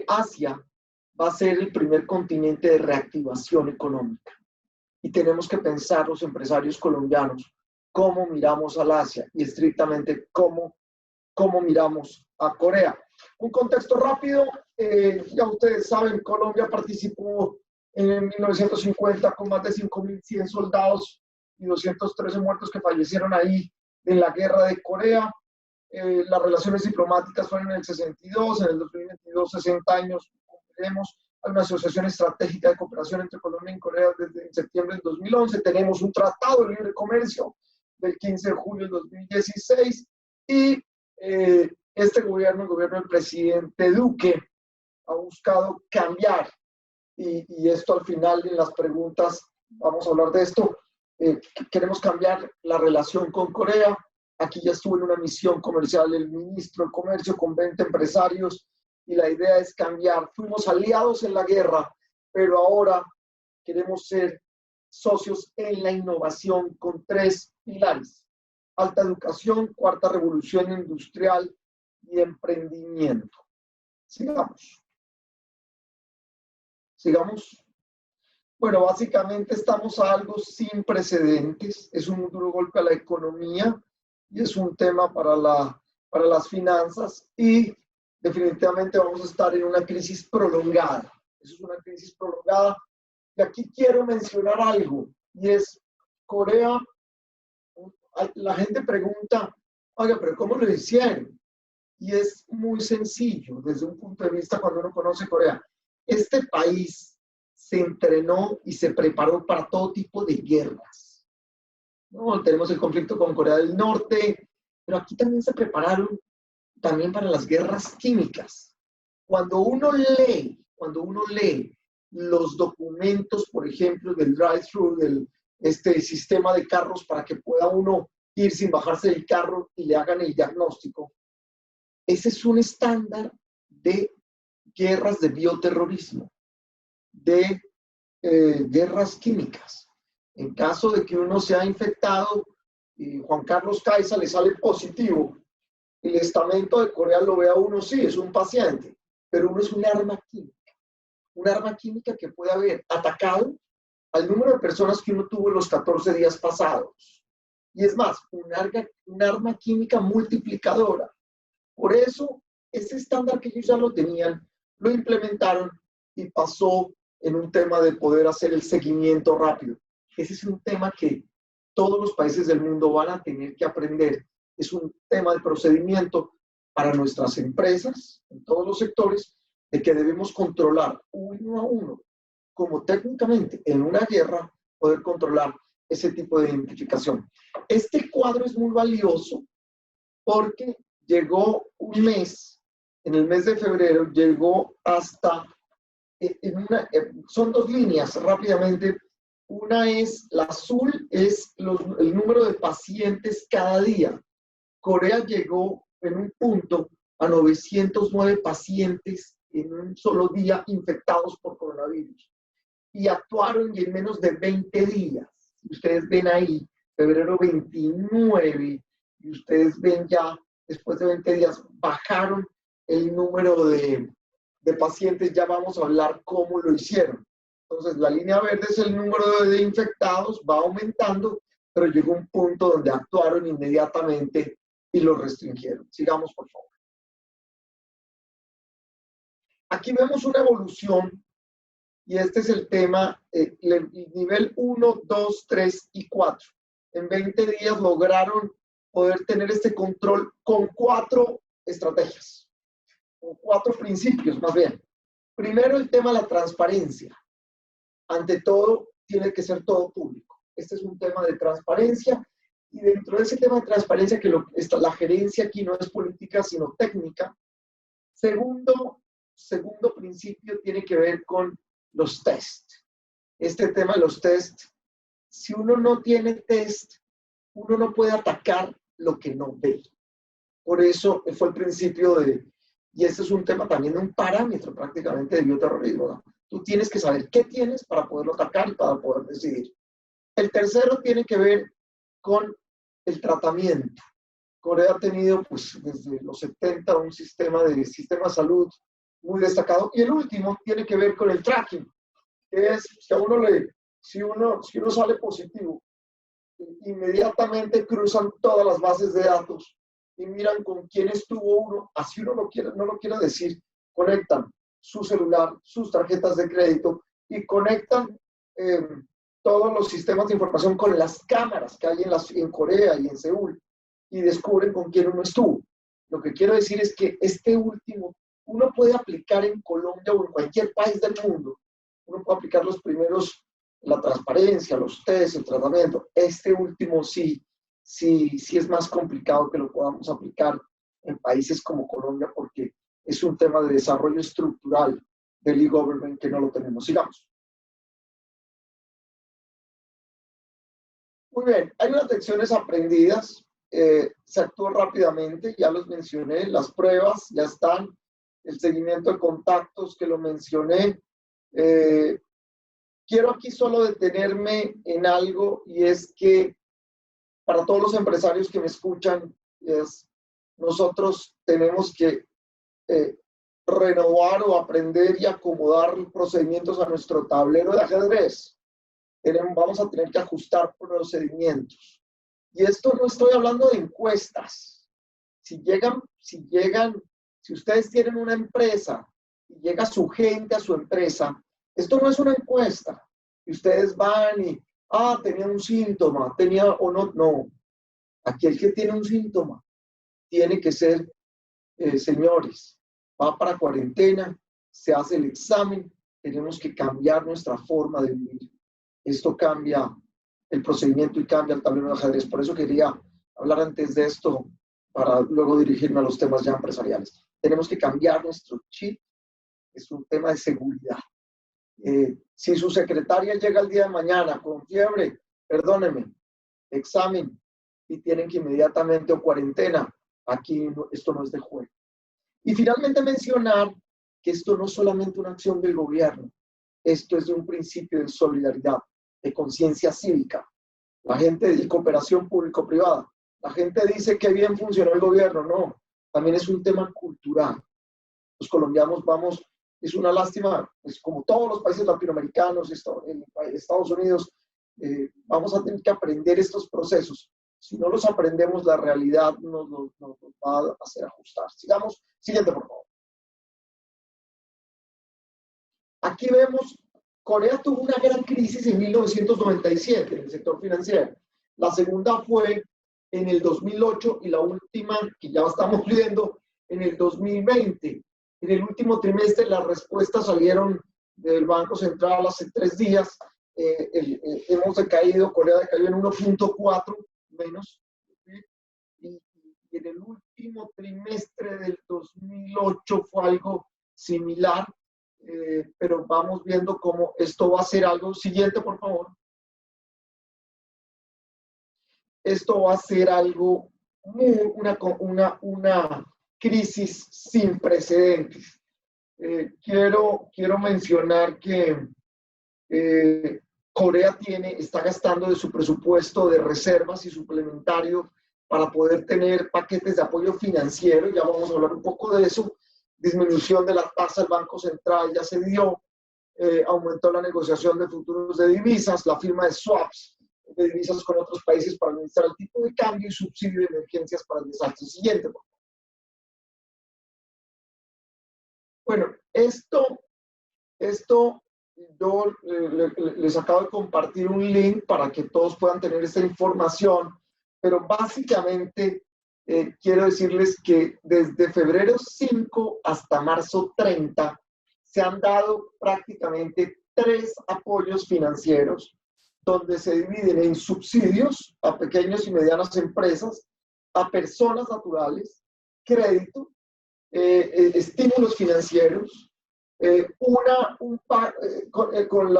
Asia va a ser el primer continente de reactivación económica. Y tenemos que pensar los empresarios colombianos cómo miramos al Asia y estrictamente cómo miramos a Corea. Un contexto rápido, ya ustedes saben, Colombia participó en 1950 con más de 5.100 soldados y 213 muertos que fallecieron ahí en la guerra de Corea. Las relaciones diplomáticas fueron en el 62, en el 2022, 60 años, cumpliremos. Hay una asociación estratégica de cooperación entre Colombia y Corea desde septiembre del 2011. Tenemos un tratado de libre comercio del 15 de julio del 2016 y este gobierno, el gobierno del presidente Duque, ha buscado cambiar y esto al final en las preguntas vamos a hablar de esto. Queremos cambiar la relación con Corea. Aquí ya estuvo en una misión comercial el ministro de Comercio con 20 empresarios y la idea es cambiar. Fuimos aliados en la guerra, pero ahora queremos ser socios en la innovación con 3 pilares: alta educación, cuarta revolución industrial y emprendimiento. Sigamos. Bueno, básicamente estamos a algo sin precedentes. Es un duro golpe a la economía y es un tema para las finanzas y definitivamente vamos a estar en una crisis prolongada. Eso es una crisis prolongada. Y aquí quiero mencionar algo y es Corea. La gente pregunta, oiga, pero ¿cómo lo hicieron? Y es muy sencillo desde un punto de vista cuando uno conoce Corea. Este país se entrenó y se preparó para todo tipo de guerras. ¿No? Tenemos el conflicto con Corea del Norte, pero aquí también se prepararon también para las guerras químicas. Cuando uno lee los documentos, por ejemplo, del drive-thru, del sistema de carros para que pueda uno ir sin bajarse del carro y le hagan el diagnóstico, ese es un estándar de guerras de bioterrorismo, de guerras químicas. En caso de que uno sea infectado y Juan Carlos Caiza le sale positivo, el estamento de Corea lo ve a uno, sí, es un paciente, pero uno es un arma química que puede haber atacado al número de personas que uno tuvo en los 14 días pasados. Y es más, un arma química multiplicadora. Por eso, ese estándar que ellos ya lo tenían, lo implementaron y pasó en un tema de poder hacer el seguimiento rápido. Ese es un tema que todos los países del mundo van a tener que aprender. Es un tema de procedimiento para nuestras empresas, en todos los sectores, de que debemos controlar uno a uno, como técnicamente en una guerra, poder controlar ese tipo de identificación. Este cuadro es muy valioso porque llegó un mes, en el mes de febrero, llegó hasta, son 2 líneas rápidamente. Una es, la azul es el número de pacientes cada día. Corea llegó en un punto a 909 pacientes en un solo día infectados por coronavirus. Y actuaron y en menos de 20 días. Ustedes ven ahí, febrero 29, y ustedes ven ya, después de 20 días, bajaron el número de pacientes. Ya vamos a hablar cómo lo hicieron. Entonces, la línea verde es el número de infectados, va aumentando, pero llegó un punto donde actuaron inmediatamente y lo restringieron. Sigamos, por favor. Aquí vemos una evolución y este es el tema, nivel 1, 2, 3 y 4. En 20 días lograron poder tener este control con 4 estrategias, con 4 principios más bien. Primero, el tema de la transparencia. Ante todo, tiene que ser todo público. Este es un tema de transparencia y dentro de ese tema de transparencia, que la gerencia aquí no es política, sino técnica. Segundo principio tiene que ver con los test. Este tema de los test si uno no tiene test, uno no puede atacar lo que no ve. Por eso fue el principio y este es un tema también de un parámetro prácticamente de bioterrorismo, ¿no? Tú tienes que saber qué tienes para poderlo atacar y para poder decidir. El tercero tiene que ver con el tratamiento. Corea ha tenido, pues, desde los 70 un sistema de salud muy destacado. Y el último tiene que ver con el tracking, que es que a uno si uno sale positivo, inmediatamente cruzan todas las bases de datos y miran con quién estuvo uno, así uno no lo quiere decir, conectan su celular, sus tarjetas de crédito y conectan todos los sistemas de información con las cámaras que hay en Corea y en Seúl y descubren con quién uno estuvo. Lo que quiero decir es que este último uno puede aplicar en Colombia o en cualquier país del mundo. Uno puede aplicar los primeros, la transparencia, los test, el tratamiento. Este último sí es más complicado que lo podamos aplicar en países como Colombia porque es un tema de desarrollo estructural del e-government que no lo tenemos. Sigamos. Muy bien, hay unas lecciones aprendidas. Se actuó rápidamente, ya los mencioné, las pruebas ya están, el seguimiento de contactos que lo mencioné. Quiero aquí solo detenerme en algo y es que para todos los empresarios que me escuchan, nosotros tenemos que renovar o aprender y acomodar procedimientos a nuestro tablero de ajedrez. Vamos a tener que ajustar procedimientos. Y esto no estoy hablando de encuestas. Si ustedes tienen una empresa y llega su gente a su empresa, esto no es una encuesta. Y ustedes van y, tenía un síntoma, tenía o no, no. Aquí el que tiene un síntoma tiene que ser, señores, va para cuarentena, se hace el examen, tenemos que cambiar nuestra forma de vivir. Esto cambia el procedimiento y cambia el tablero de ajedrez. Por eso quería hablar antes de esto para luego dirigirme a los temas ya empresariales. Tenemos que cambiar nuestro chip. Es un tema de seguridad. Si su secretaria llega el día de mañana con fiebre, perdóneme, examen y tienen que inmediatamente o cuarentena, aquí esto no es de juego. Y finalmente mencionar que esto no es solamente una acción del gobierno, esto es de un principio de solidaridad, de conciencia cívica. La gente de cooperación público-privada. La gente dice que bien funcionó el gobierno, no, también es un tema cultural. Los colombianos es una lástima, es como todos los países latinoamericanos, en Estados Unidos, vamos a tener que aprender estos procesos. Si no los aprendemos, la realidad nos va a hacer ajustar. Sigamos. Siguiente, por favor. Aquí vemos, Corea tuvo una gran crisis en 1997 en el sector financiero. La segunda fue en el 2008 y la última, que ya estamos viendo, en el 2020. En el último trimestre las respuestas salieron del Banco Central hace 3 días. Hemos decaído, Corea decayó en 1.4 menos. Y en el último trimestre del 2008 fue algo similar. Pero vamos viendo cómo esto va a ser algo. Siguiente, por favor. Esto va a ser algo, una crisis sin precedentes. Quiero mencionar que Corea está gastando de su presupuesto de reservas y suplementario para poder tener paquetes de apoyo financiero. Ya vamos a hablar un poco de eso. Disminución de la tasa del Banco Central ya se dio, aumentó la negociación de futuros de divisas, la firma de swaps de divisas con otros países para administrar el tipo de cambio y subsidio de emergencias para el desastre. Siguiente. Bueno, esto yo les acabo de compartir un link para que todos puedan tener esta información, pero básicamente quiero decirles que desde febrero 5 hasta marzo 30 se han dado prácticamente 3 apoyos financieros donde se dividen en subsidios a pequeñas y medianas empresas, a personas naturales, crédito, estímulos financieros, con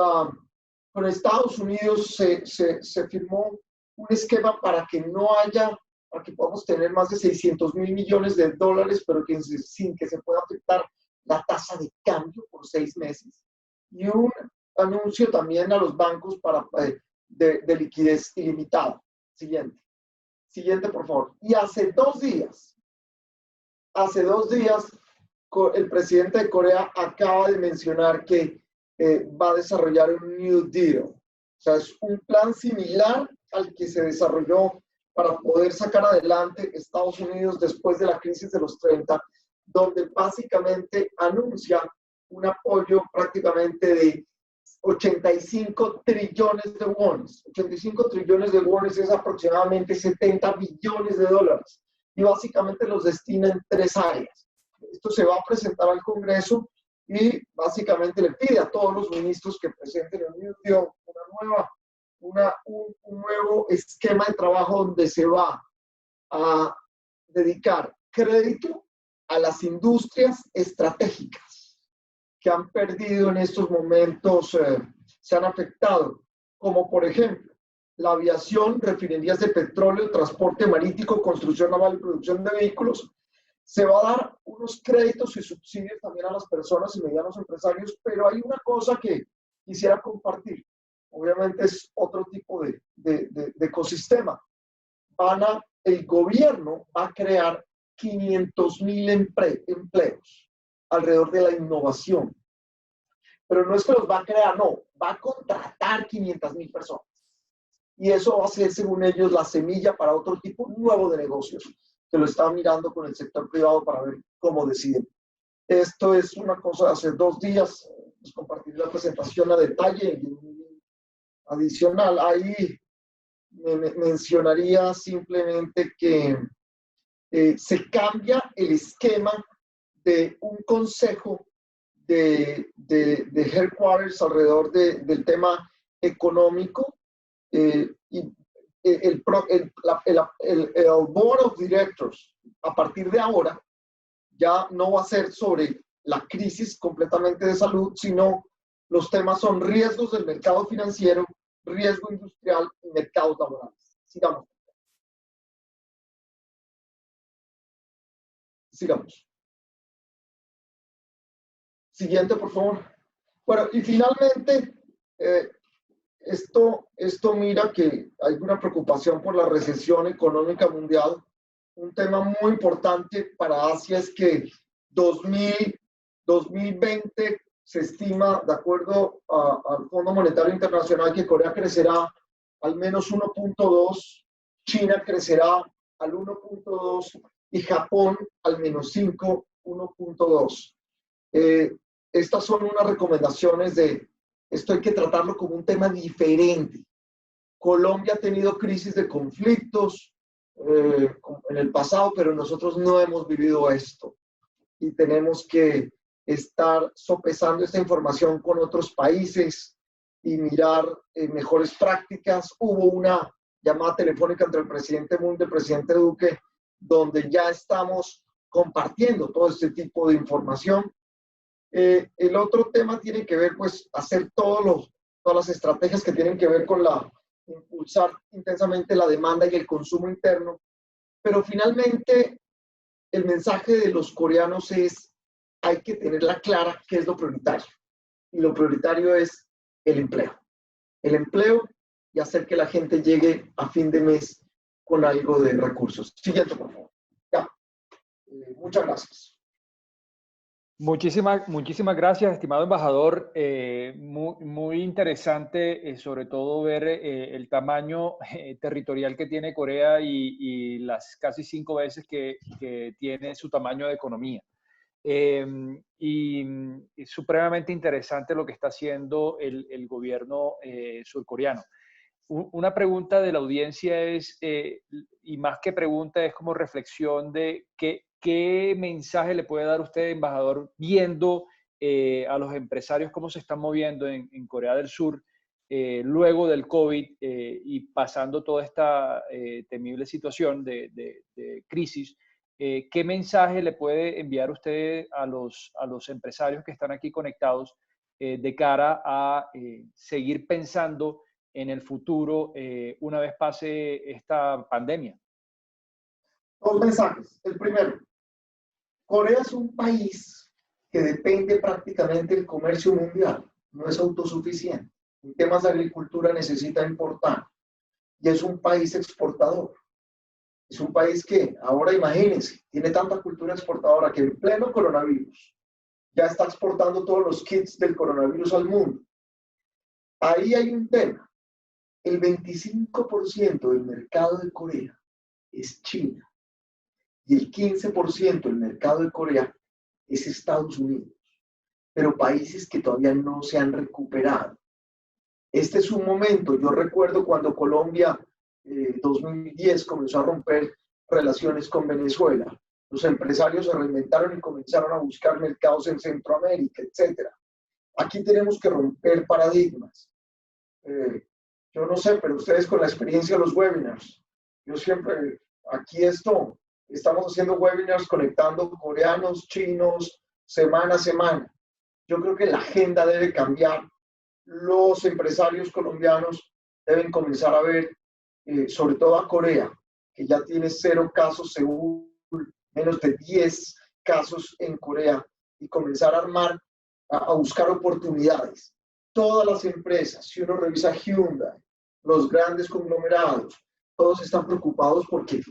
con Estados Unidos se firmó un esquema para que no haya, para que podamos tener más de 600.000 millones de dólares, pero que sin que se pueda afectar la tasa de cambio por 6 meses. Y un anuncio también a los bancos de liquidez ilimitada. Siguiente, por favor. Y hace 2 días, el presidente de Corea acaba de mencionar que va a desarrollar un New Deal. O sea, es un plan similar al que se desarrolló para poder sacar adelante Estados Unidos después de la crisis de los 30, donde básicamente anuncia un apoyo prácticamente de 85 trillones de wones. 85 trillones de wones es aproximadamente 70 billones de dólares. Y básicamente los destina en 3 áreas. Esto se va a presentar al Congreso y básicamente le pide a todos los ministros que presenten el New Deal un nuevo esquema de trabajo donde se va a dedicar crédito a las industrias estratégicas que han perdido en estos momentos, se han afectado, como por ejemplo la aviación, refinerías de petróleo, transporte marítimo, construcción naval y producción de vehículos. Se va a dar unos créditos y subsidios también a las personas y medianos empresarios, pero hay una cosa que quisiera compartir. Obviamente es otro tipo de ecosistema. El gobierno va a crear 500.000 empleos alrededor de la innovación. Pero no es que los va a crear, no, va a contratar 500.000 personas. Y eso va a ser, según ellos, la semilla para otro tipo nuevo de negocios, que lo están mirando con el sector privado para ver cómo deciden. Esto es una cosa de hace 2 días, les compartiré la presentación a detalle. Adicional, ahí mencionaría simplemente que se cambia el esquema de un consejo de headquarters alrededor del tema económico y el Board of Directors a partir de ahora ya no va a ser sobre la crisis completamente de salud, sino los temas son riesgos del mercado financiero, riesgo industrial y mercados laborales. Sigamos. Siguiente, por favor. Bueno, y finalmente, esto mira que hay una preocupación por la recesión económica mundial. Un tema muy importante para Asia es que 2020 se estima, de acuerdo al Fondo Monetario Internacional, que Corea crecerá al menos 1.2, China crecerá al 1.2 y Japón al menos 5, 1.2. Estas son unas recomendaciones de esto, hay que tratarlo como un tema diferente. Colombia ha tenido crisis de conflictos en el pasado, pero nosotros no hemos vivido esto y tenemos que estar sopesando esta información con otros países y mirar mejores prácticas. Hubo una llamada telefónica entre el presidente Moon y el presidente Duque, donde ya estamos compartiendo todo este tipo de información. El otro tema tiene que ver, pues, hacer todas las estrategias que tienen que ver con impulsar intensamente la demanda y el consumo interno. Pero finalmente, el mensaje de los coreanos es, hay que tenerla clara qué es lo prioritario. Y lo prioritario es el empleo. El empleo y hacer que la gente llegue a fin de mes con algo de recursos. Siguiente, por favor. Ya. Muchas gracias. Muchísimas gracias, estimado embajador. Muy interesante, sobre todo ver el tamaño territorial que tiene Corea y las casi 5 veces que tiene su tamaño de economía. Y es supremamente interesante lo que está haciendo el gobierno surcoreano. Una pregunta de la audiencia es, y más que pregunta, es como reflexión de qué mensaje le puede dar usted, embajador, viendo a los empresarios cómo se están moviendo en Corea del Sur luego del COVID y pasando toda esta temible situación de crisis. ¿Qué mensaje le puede enviar usted a los empresarios que están aquí conectados de cara a seguir pensando en el futuro una vez pase esta pandemia? Dos mensajes. El primero, Corea es un país que depende prácticamente del comercio mundial, no es autosuficiente. En temas de agricultura necesita importar y es un país exportador. Es un país que, ahora imagínense, tiene tanta cultura exportadora que en pleno coronavirus ya está exportando todos los kits del coronavirus al mundo. Ahí hay un tema. El 25% del mercado de Corea es China y el 15% del mercado de Corea es Estados Unidos, pero países que todavía no se han recuperado. Este es un momento, yo recuerdo cuando Colombia 2010 comenzó a romper relaciones con Venezuela. Los empresarios se reinventaron y comenzaron a buscar mercados en Centroamérica, etc. Aquí tenemos que romper paradigmas. Yo no sé, pero ustedes con la experiencia de los webinars, yo siempre, aquí estamos haciendo webinars conectando coreanos, chinos, semana a semana. Yo creo que la agenda debe cambiar. Los empresarios colombianos deben comenzar a ver, sobre todo a Corea, que ya tiene 0 casos según menos de 10 casos en Corea, y comenzar a armar, a buscar oportunidades. Todas las empresas, si uno revisa Hyundai, los grandes conglomerados, todos están preocupados porque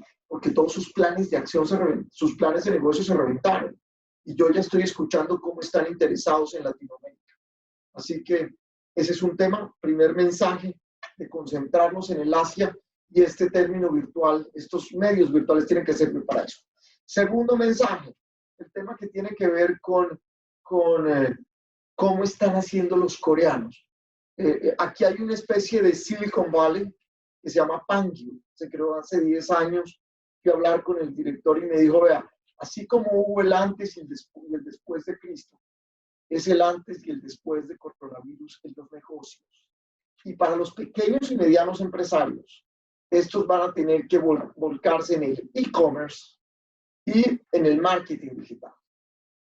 todos sus planes de acción, sus planes de negocio se reventaron. Y yo ya estoy escuchando cómo están interesados en Latinoamérica. Así que ese es un tema, primer mensaje, de concentrarnos en el Asia, y este término virtual, estos medios virtuales tienen que servir para eso. Segundo mensaje, el tema que tiene que ver con cómo están haciendo los coreanos. Aquí hay una especie de Silicon Valley que se llama Pangyo, se creó hace 10 años. Fui a hablar con el director y me dijo, vea, así como hubo el antes y el después de Cristo, es el antes y el después de coronavirus en los negocios. Y para los pequeños y medianos empresarios, estos van a tener que volcarse en el e-commerce y en el marketing digital.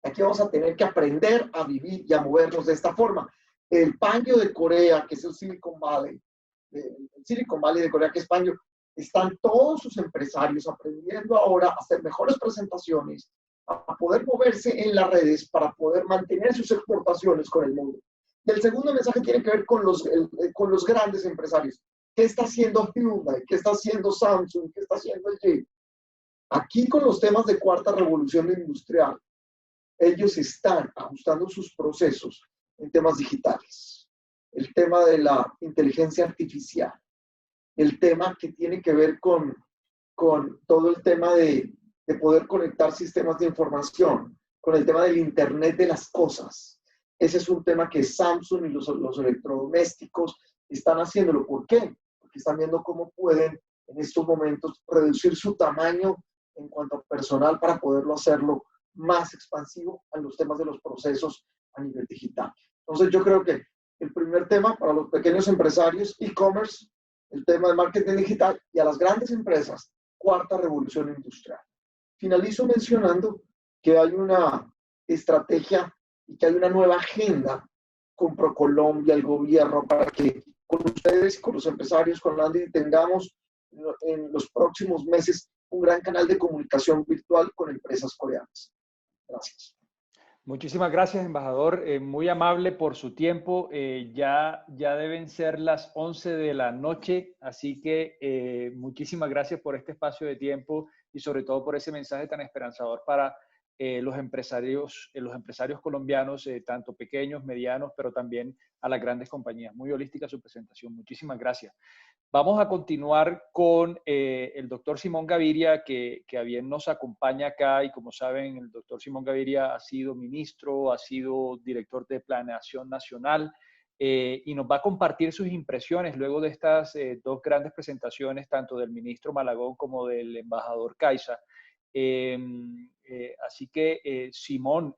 Aquí vamos a tener que aprender a vivir y a movernos de esta forma. El Pangyo de Corea, que es el Silicon Valley de Corea, que es Pangyo, están todos sus empresarios aprendiendo ahora a hacer mejores presentaciones, a poder moverse en las redes para poder mantener sus exportaciones con el mundo. Y el segundo mensaje tiene que ver con los grandes empresarios. ¿Qué está haciendo Hyundai? ¿Qué está haciendo Samsung? ¿Qué está haciendo LG? Aquí con los temas de cuarta revolución industrial, ellos están ajustando sus procesos en temas digitales. El tema de la inteligencia artificial, el tema que tiene que ver con todo el tema de poder conectar sistemas de información, con el tema del Internet de las cosas. Ese es un tema que Samsung y los electrodomésticos están haciéndolo. ¿Por qué? Porque están viendo cómo pueden en estos momentos reducir su tamaño en cuanto a personal para poderlo hacerlo más expansivo a los temas de los procesos a nivel digital. Entonces yo creo que el primer tema para los pequeños empresarios, e-commerce, el tema de marketing digital, y a las grandes empresas, cuarta revolución industrial. Finalizo mencionando que hay una estrategia y que hay una nueva agenda con ProColombia, el gobierno, para que con ustedes, con los empresarios, con Landy, tengamos en los próximos meses un gran canal de comunicación virtual con empresas coreanas. Gracias. Muchísimas gracias, embajador. Muy amable por su tiempo. Ya deben ser las 11 de la noche, así que muchísimas gracias por este espacio de tiempo y sobre todo por ese mensaje tan esperanzador para los empresarios colombianos, tanto pequeños, medianos, pero también a las grandes compañías. Muy holística su presentación. Muchísimas gracias. Vamos a continuar con el doctor Simón Gaviria, que a bien nos acompaña acá, y como saben, el doctor Simón Gaviria ha sido ministro, ha sido director de Planeación Nacional, y nos va a compartir sus impresiones luego de estas dos grandes presentaciones, tanto del ministro Malagón como del embajador Caiza. Así que, Simón,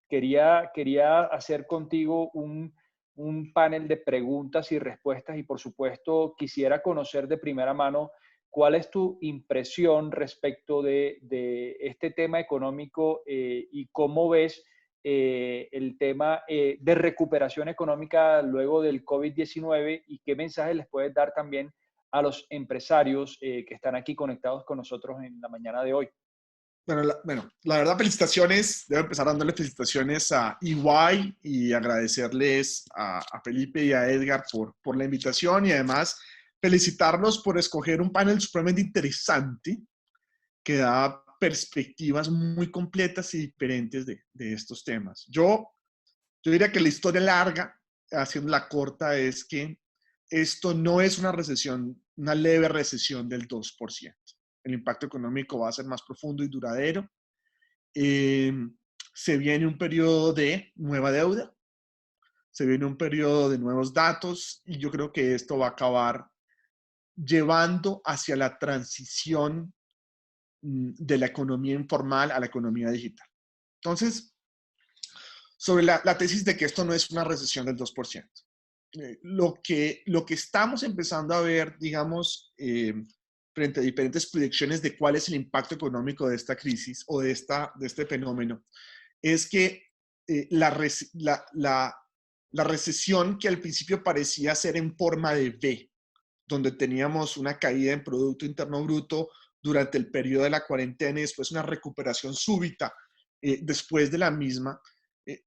quería hacer contigo un panel de preguntas y respuestas, y por supuesto quisiera conocer de primera mano cuál es tu impresión respecto de este tema económico, y cómo ves el tema de recuperación económica luego del COVID-19 y qué mensaje les puedes dar también a los empresarios que están aquí conectados con nosotros en la mañana de hoy. Bueno, la verdad, felicitaciones. Debo empezar dándole felicitaciones a EY y agradecerles a Felipe y a Edgar por la invitación y además felicitarlos por escoger un panel supremamente interesante que da perspectivas muy completas y diferentes de estos temas. Yo diría que la historia larga, haciéndola corta, es que esto no es una recesión, una leve recesión del 2%. El impacto económico va a ser más profundo y duradero. Se viene un periodo de nueva deuda, se viene un periodo de nuevos datos y yo creo que esto va a acabar llevando hacia la transición de la economía informal a la economía digital. Entonces, sobre la tesis de que esto no es una recesión del 2%. Lo que estamos empezando a ver, digamos, frente a diferentes proyecciones de cuál es el impacto económico de esta crisis o de este fenómeno, es que la recesión que al principio parecía ser en forma de V, donde teníamos una caída en Producto Interno Bruto durante el periodo de la cuarentena y después una recuperación súbita después de la misma,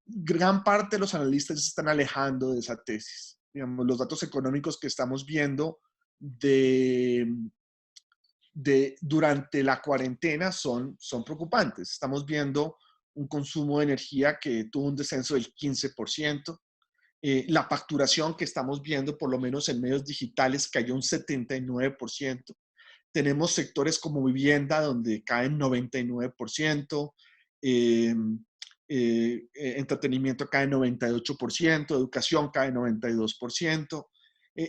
gran parte de los analistas se están alejando de esa tesis. Digamos, los datos económicos que estamos viendo durante la cuarentena son preocupantes. Estamos viendo un consumo de energía que tuvo un descenso del 15%. La facturación que estamos viendo, por lo menos en medios digitales, cayó un 79%. Tenemos sectores como vivienda, donde caen 99%. Entretenimiento cae 98%, educación cae 92%.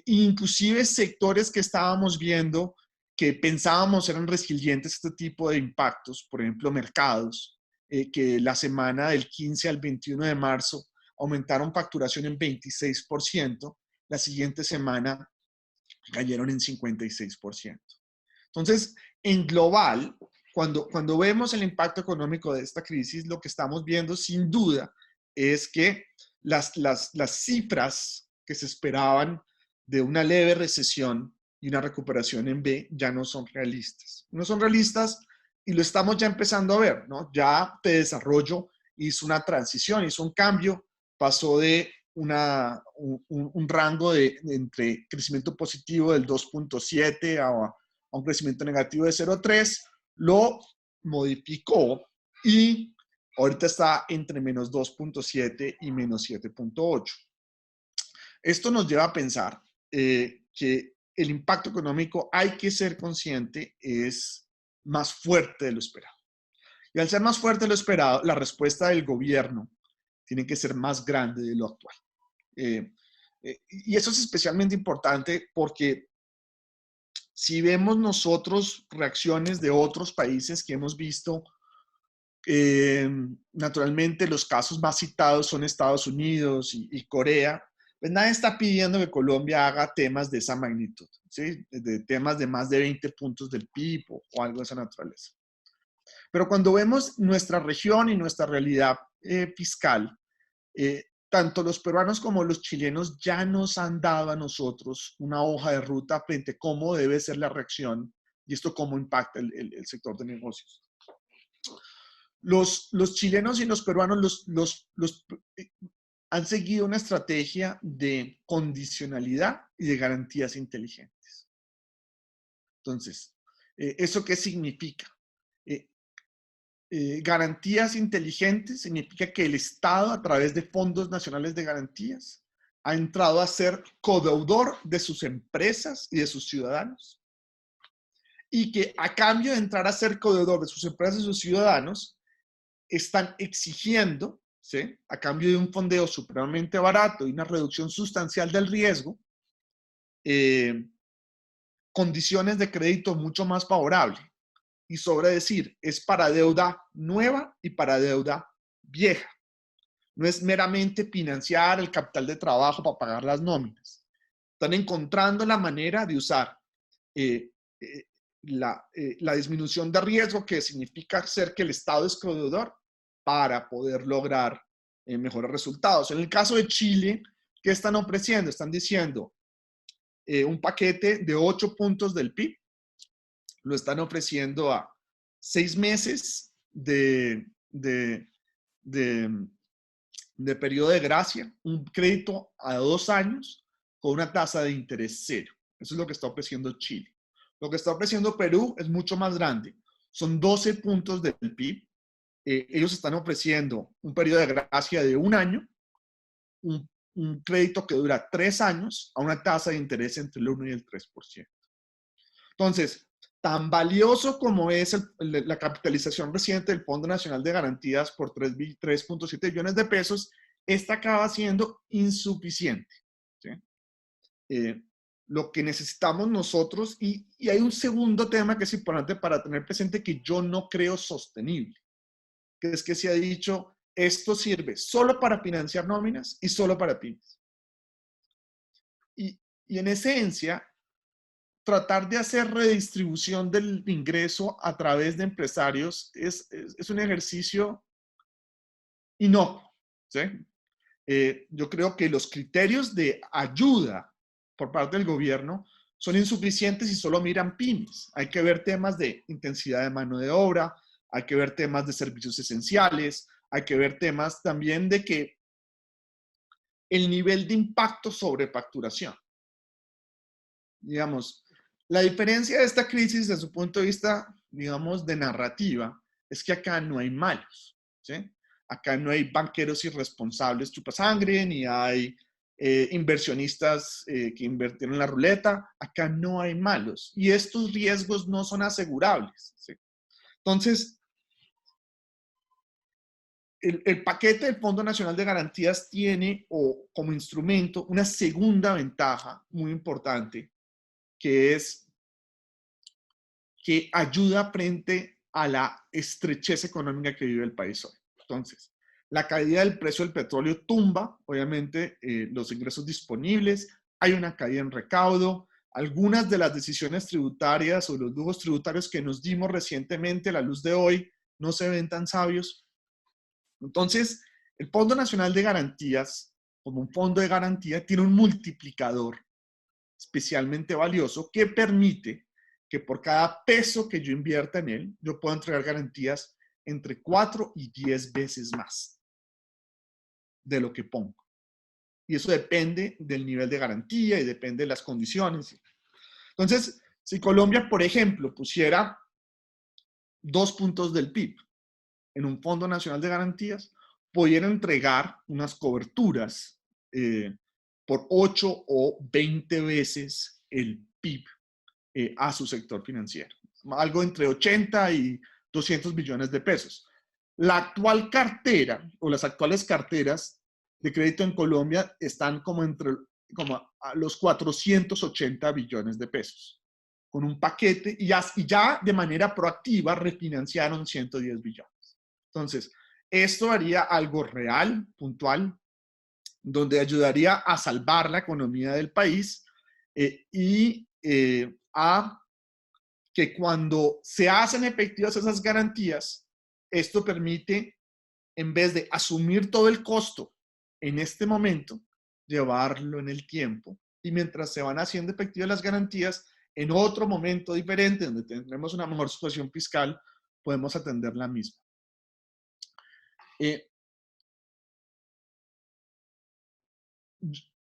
Inclusive sectores que estábamos viendo que pensábamos eran resilientes a este tipo de impactos, por ejemplo, mercados, que la semana del 15 al 21 de marzo aumentaron facturación en 26%, la siguiente semana cayeron en 56%. Entonces, en global, cuando vemos el impacto económico de esta crisis, lo que estamos viendo sin duda es que las cifras que se esperaban de una leve recesión y una recuperación en B ya no son realistas. No son realistas y lo estamos ya empezando a ver, ¿no? Ya de desarrollo hizo una transición, hizo un cambio, pasó de un rango entre crecimiento positivo del 2.7 a un crecimiento negativo de 0.3, lo modificó y ahorita está entre menos 2.7 y menos 7.8. Esto nos lleva a pensar que el impacto económico, hay que ser consciente, es más fuerte de lo esperado. Y al ser más fuerte de lo esperado, la respuesta del gobierno tiene que ser más grande de lo actual. Y eso es especialmente importante porque si vemos nosotros reacciones de otros países que hemos visto, naturalmente los casos más citados son Estados Unidos y Corea, pues nadie está pidiendo que Colombia haga temas de esa magnitud, ¿sí? De temas de más de 20 puntos del PIB o algo de esa naturaleza. Pero cuando vemos nuestra región y nuestra realidad fiscal, tanto los peruanos como los chilenos ya nos han dado a nosotros una hoja de ruta frente a cómo debe ser la reacción y esto cómo impacta el sector de negocios. Los chilenos y los peruanos han seguido una estrategia de condicionalidad y de garantías inteligentes. Entonces, ¿eso qué significa? Garantías inteligentes significa que el Estado, a través de fondos nacionales de garantías, ha entrado a ser codeudor de sus empresas y de sus ciudadanos. Y que a cambio de entrar a ser codeudor de sus empresas y sus ciudadanos, están exigiendo, ¿sí?, a cambio de un fondeo supremamente barato y una reducción sustancial del riesgo, condiciones de crédito mucho más favorables. Y sobre decir, es para deuda nueva y para deuda vieja. No es meramente financiar el capital de trabajo para pagar las nóminas. Están encontrando la manera de usar la disminución de riesgo, que significa ser que el Estado es codeudor, para poder lograr mejores resultados. En el caso de Chile, ¿qué están ofreciendo? Están diciendo un paquete de 8 puntos del PIB. Lo están ofreciendo a 6 meses de periodo de gracia, un crédito a 2 años con una tasa de interés cero. Eso es lo que está ofreciendo Chile. Lo que está ofreciendo Perú es mucho más grande. Son 12 puntos del PIB. Ellos están ofreciendo un periodo de gracia de 1 año, un crédito que dura 3 años a una tasa de interés entre el 1 y el 3%. Entonces, tan valioso como es la capitalización reciente del Fondo Nacional de Garantías por 3.7 billones de pesos, esta acaba siendo insuficiente, ¿sí? Lo que necesitamos nosotros, y hay un segundo tema que es importante para tener presente que yo no creo sostenible, que es que se ha dicho, esto sirve solo para financiar nóminas y solo para pymes. Y en esencia, tratar de hacer redistribución del ingreso a través de empresarios es un ejercicio inocuo, ¿sí? Yo creo que los criterios de ayuda por parte del gobierno son insuficientes y solo miran pymes. Hay que ver temas de intensidad de mano de obra, hay que ver temas de servicios esenciales, hay que ver temas también de que el nivel de impacto sobre facturación. Digamos, la diferencia de esta crisis desde su punto de vista, digamos, de narrativa, es que acá no hay malos, ¿sí? Acá no hay banqueros irresponsables chupasangre, ni hay inversionistas que invirtieron en la ruleta. Acá no hay malos. Y estos riesgos no son asegurables, ¿sí? Entonces, el paquete del Fondo Nacional de Garantías tiene como instrumento una segunda ventaja muy importante, que es que ayuda frente a la estrechez económica que vive el país hoy. Entonces, la caída del precio del petróleo tumba, obviamente, los ingresos disponibles, hay una caída en recaudo, algunas de las decisiones tributarias o los lujos tributarios que nos dimos recientemente a la luz de hoy no se ven tan sabios. Entonces, el Fondo Nacional de Garantías, como un fondo de garantía, tiene un multiplicador especialmente valioso que permite que por cada peso que yo invierta en él, yo pueda entregar garantías entre 4 y 10 veces más de lo que pongo. Y eso depende del nivel de garantía y depende de las condiciones. Entonces, si Colombia, por ejemplo, pusiera 2 puntos del PIB en un Fondo Nacional de Garantías, pudiera entregar unas coberturas por 8 o 20 veces el PIB a su sector financiero. Algo entre 80 y 200 billones de pesos. La actual cartera o las actuales carteras de crédito en Colombia están como a los 480 billones de pesos, con un paquete y ya de manera proactiva refinanciaron 110 billones. Entonces, esto haría algo real, puntual, donde ayudaría a salvar la economía del país y a que cuando se hacen efectivas esas garantías, esto permite, en vez de asumir todo el costo en este momento, llevarlo en el tiempo. Y mientras se van haciendo efectivas las garantías, en otro momento diferente, donde tendremos una mejor situación fiscal, podemos atender la misma.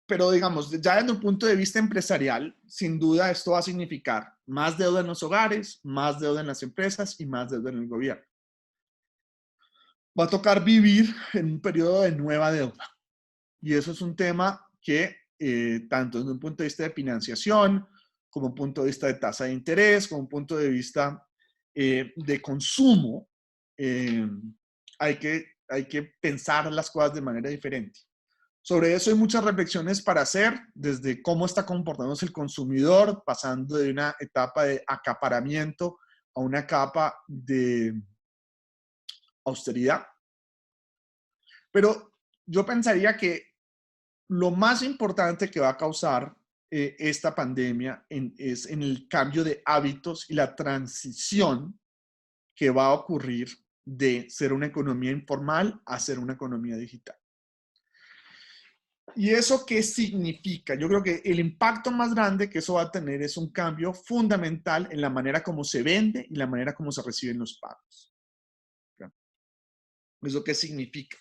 Pero digamos, ya desde un punto de vista empresarial, sin duda esto va a significar más deuda en los hogares, más deuda en las empresas y más deuda en el gobierno. Va a tocar vivir en un periodo de nueva deuda. Y eso es un tema que, tanto desde un punto de vista de financiación, como un punto de vista de tasa de interés, como un punto de vista de consumo, hay que pensar las cosas de manera diferente. Sobre eso hay muchas reflexiones para hacer, desde cómo está comportándose el consumidor, pasando de una etapa de acaparamiento a una etapa de austeridad. Pero yo pensaría que lo más importante que va a causar esta pandemia es en el cambio de hábitos y la transición que va a ocurrir de ser una economía informal a ser una economía digital. ¿Y eso qué significa? Yo creo que el impacto más grande que eso va a tener es un cambio fundamental en la manera como se vende y la manera como se reciben los pagos. ¿Eso qué significa?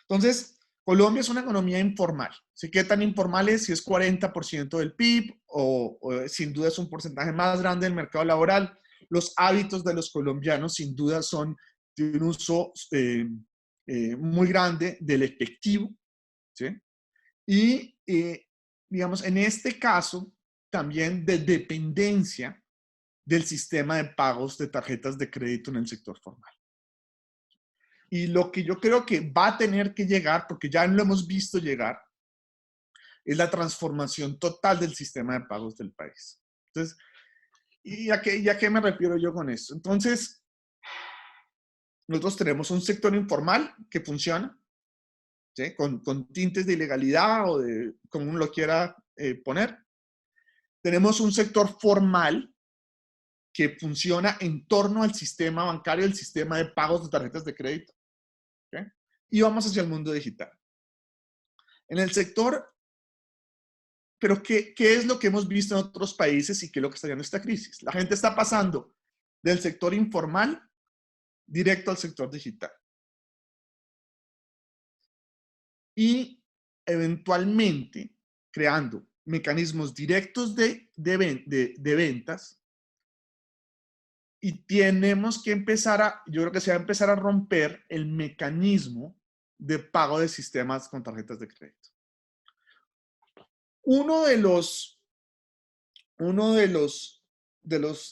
Entonces, Colombia es una economía informal. ¿Sí? ¿Qué tan informal es? Si es 40% del PIB o sin duda es un porcentaje más grande del mercado laboral. Los hábitos de los colombianos sin duda son de un uso muy grande del efectivo. ¿Sí? Y, digamos, en este caso, también de dependencia del sistema de pagos de tarjetas de crédito en el sector formal. Y lo que yo creo que va a tener que llegar, porque ya lo hemos visto llegar, es la transformación total del sistema de pagos del país. Entonces, ¿y a qué me refiero yo con esto? Entonces, nosotros tenemos un sector informal que funciona, ¿sí? Con tintes de ilegalidad o de como uno lo quiera poner. Tenemos un sector formal que funciona en torno al sistema bancario, el sistema de pagos de tarjetas de crédito. ¿Okay? Y vamos hacia el mundo digital. En el sector, pero ¿qué es lo que hemos visto en otros países y qué es lo que está llevando esta crisis? La gente está pasando del sector informal directo al sector digital. Y eventualmente creando mecanismos directos de ventas. Y tenemos que empezar yo creo que se va a empezar a romper el mecanismo de pago de sistemas con tarjetas de crédito. Uno de los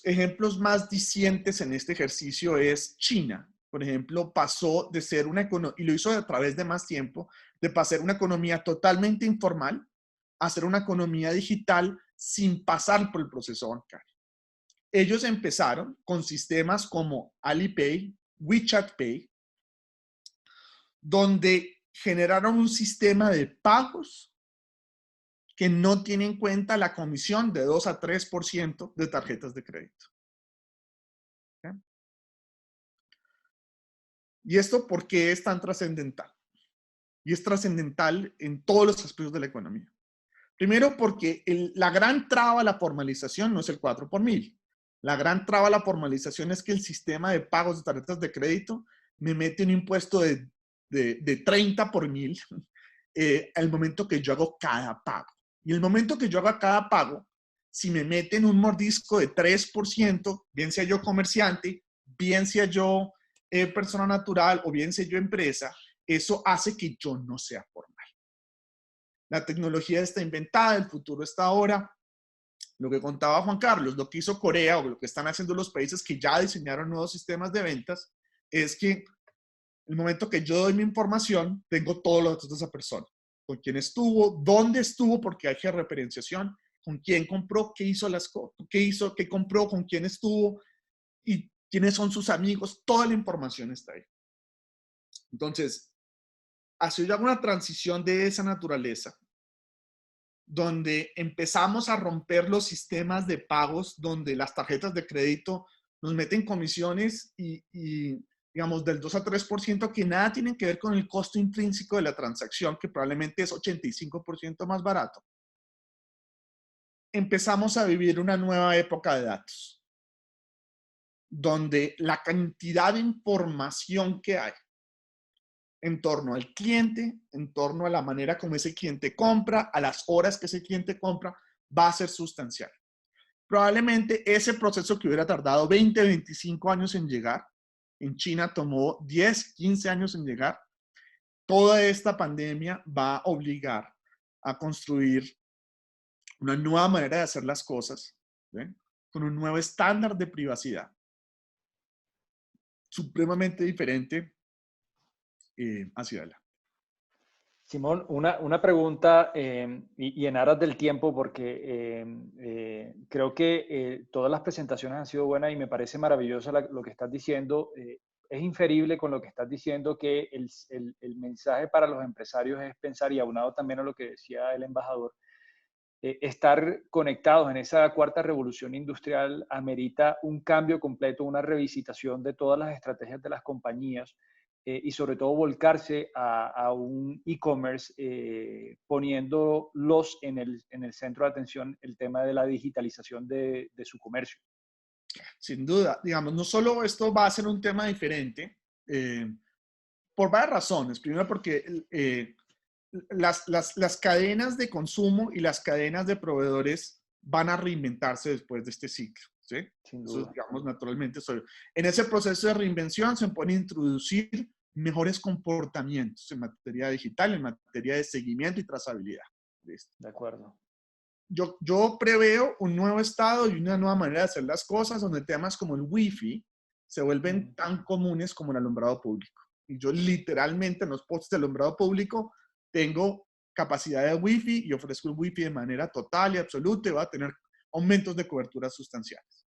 ejemplos más dicientes en este ejercicio es China. Por ejemplo, pasó de ser una economía, y lo hizo a través de más tiempo, de pasar una economía totalmente informal a ser una economía digital sin pasar por el proceso bancario. Ellos empezaron con sistemas como Alipay, WeChat Pay, donde generaron un sistema de pagos que no tiene en cuenta la comisión de 2 a 3% de tarjetas de crédito. ¿Okay? ¿Y esto por qué es tan trascendental? Y es trascendental en todos los aspectos de la economía. Primero, porque la gran traba a la formalización no es el 4 por mil. La gran traba a la formalización es que el sistema de pagos de tarjetas de crédito me mete un impuesto de 30 por mil al momento que yo hago cada pago. Y el momento que yo haga cada pago, si me meten un mordisco de 3%, bien sea yo comerciante, bien sea yo persona natural o bien sea yo empresa, eso hace que yo no sea formal. La tecnología está inventada, el futuro está ahora. Lo que contaba Juan Carlos, lo que hizo Corea o lo que están haciendo los países que ya diseñaron nuevos sistemas de ventas, es que el momento que yo doy mi información, tengo todos los datos de esa persona. Con quién estuvo, dónde estuvo, porque hay georreferenciación, con quién compró, qué hizo las cosas, qué compró, con quién estuvo y quiénes son sus amigos. Toda la información está ahí. Entonces, ha sido ya una transición de esa naturaleza, donde empezamos a romper los sistemas de pagos, donde las tarjetas de crédito nos meten comisiones y digamos, del 2 a 3% que nada tienen que ver con el costo intrínseco de la transacción, que probablemente es 85% más barato. Empezamos a vivir una nueva época de datos, donde la cantidad de información que hay en torno al cliente, en torno a la manera como ese cliente compra, a las horas que ese cliente compra, va a ser sustancial. Probablemente ese proceso que hubiera tardado 20, 25 años en llegar, en China tomó 10, 15 años en llegar. Toda esta pandemia va a obligar a construir una nueva manera de hacer las cosas, ¿sí? Con un nuevo estándar de privacidad, supremamente diferente hacia adelante. Simón, una pregunta y en aras del tiempo, porque creo que todas las presentaciones han sido buenas y me parece maravilloso lo que estás diciendo. Es inferible con lo que estás diciendo que el mensaje para los empresarios es pensar, y aunado también a lo que decía el embajador, estar conectados en esa cuarta revolución industrial amerita un cambio completo, una revisitación de todas las estrategias de las compañías. y sobre todo volcarse a un e-commerce, poniéndolos en el centro de atención el tema de la digitalización de su comercio. Sin duda, digamos, no solo esto va a ser un tema diferente, por varias razones. Primero porque las cadenas de consumo y las cadenas de proveedores van a reinventarse después de este ciclo, ¿sí? Sin duda. Entonces, digamos, naturalmente, en ese proceso de reinvención se pueden introducir mejores comportamientos en materia digital, en materia de seguimiento y trazabilidad. ¿Listo? De acuerdo. Yo preveo un nuevo estado y una nueva manera de hacer las cosas donde temas como el Wi-Fi se vuelven tan comunes como el alumbrado público. Y yo literalmente en los postes de alumbrado público tengo capacidad de Wi-Fi y ofrezco el Wi-Fi de manera total y absoluta y va a tener aumentos de cobertura sustanciales.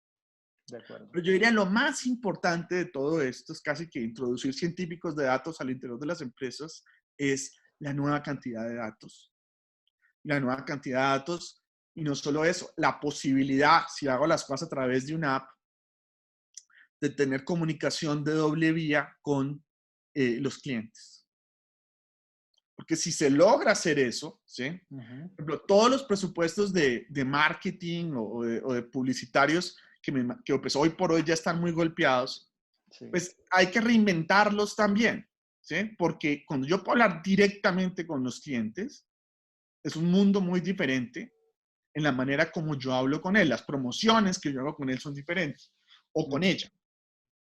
De acuerdo. Pero yo diría lo más importante de todo esto es casi que introducir científicos de datos al interior de las empresas es la nueva cantidad de datos. La nueva cantidad de datos y no solo eso, la posibilidad, si hago las cosas a través de una app, de tener comunicación de doble vía con los clientes. Porque si se logra hacer eso, ¿sí? Por ejemplo, todos los presupuestos de marketing o de publicitarios que pues, hoy por hoy ya están muy golpeados, sí, pues hay que reinventarlos también, ¿sí? Porque cuando yo puedo hablar directamente con los clientes, es un mundo muy diferente en la manera como yo hablo con él. Las promociones que yo hago con él son diferentes, o con ella.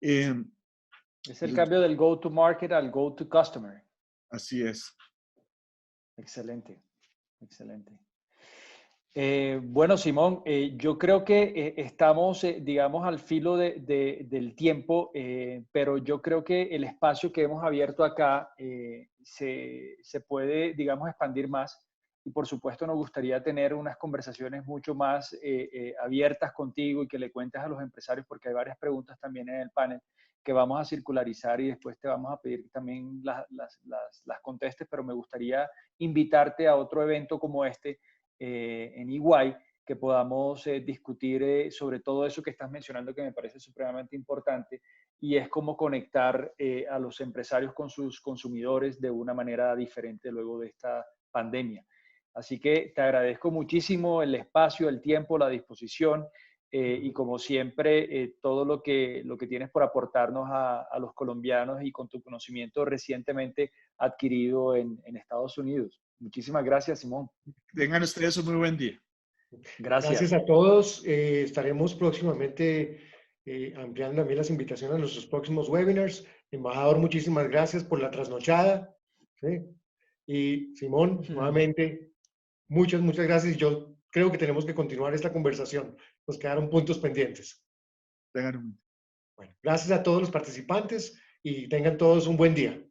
Es el cambio del go-to-market al go-to-customer. Así es. Excelente, excelente. Bueno, Simón, yo creo que estamos, digamos, al filo del tiempo, pero yo creo que el espacio que hemos abierto acá se puede, digamos, expandir más. Y por supuesto nos gustaría tener unas conversaciones mucho más abiertas contigo y que le cuentes a los empresarios, porque hay varias preguntas también en el panel que vamos a circularizar y después te vamos a pedir que también las contestes, pero me gustaría invitarte a otro evento como este en EY, que podamos discutir sobre todo eso que estás mencionando, que me parece supremamente importante, y es cómo conectar a los empresarios con sus consumidores de una manera diferente luego de esta pandemia. Así que te agradezco muchísimo el espacio, el tiempo, la disposición y como siempre todo lo que tienes por aportarnos a los colombianos y con tu conocimiento recientemente adquirido en Estados Unidos. Muchísimas gracias, Simón. Tengan ustedes un muy buen día. Gracias. Gracias a todos. Estaremos próximamente ampliando también las invitaciones a nuestros próximos webinars. Embajador, muchísimas gracias por la trasnochada. ¿Sí? Y Simón, nuevamente, muchas gracias. Yo creo que tenemos que continuar esta conversación. Nos quedaron puntos pendientes. Bueno, gracias a todos los participantes y tengan todos un buen día.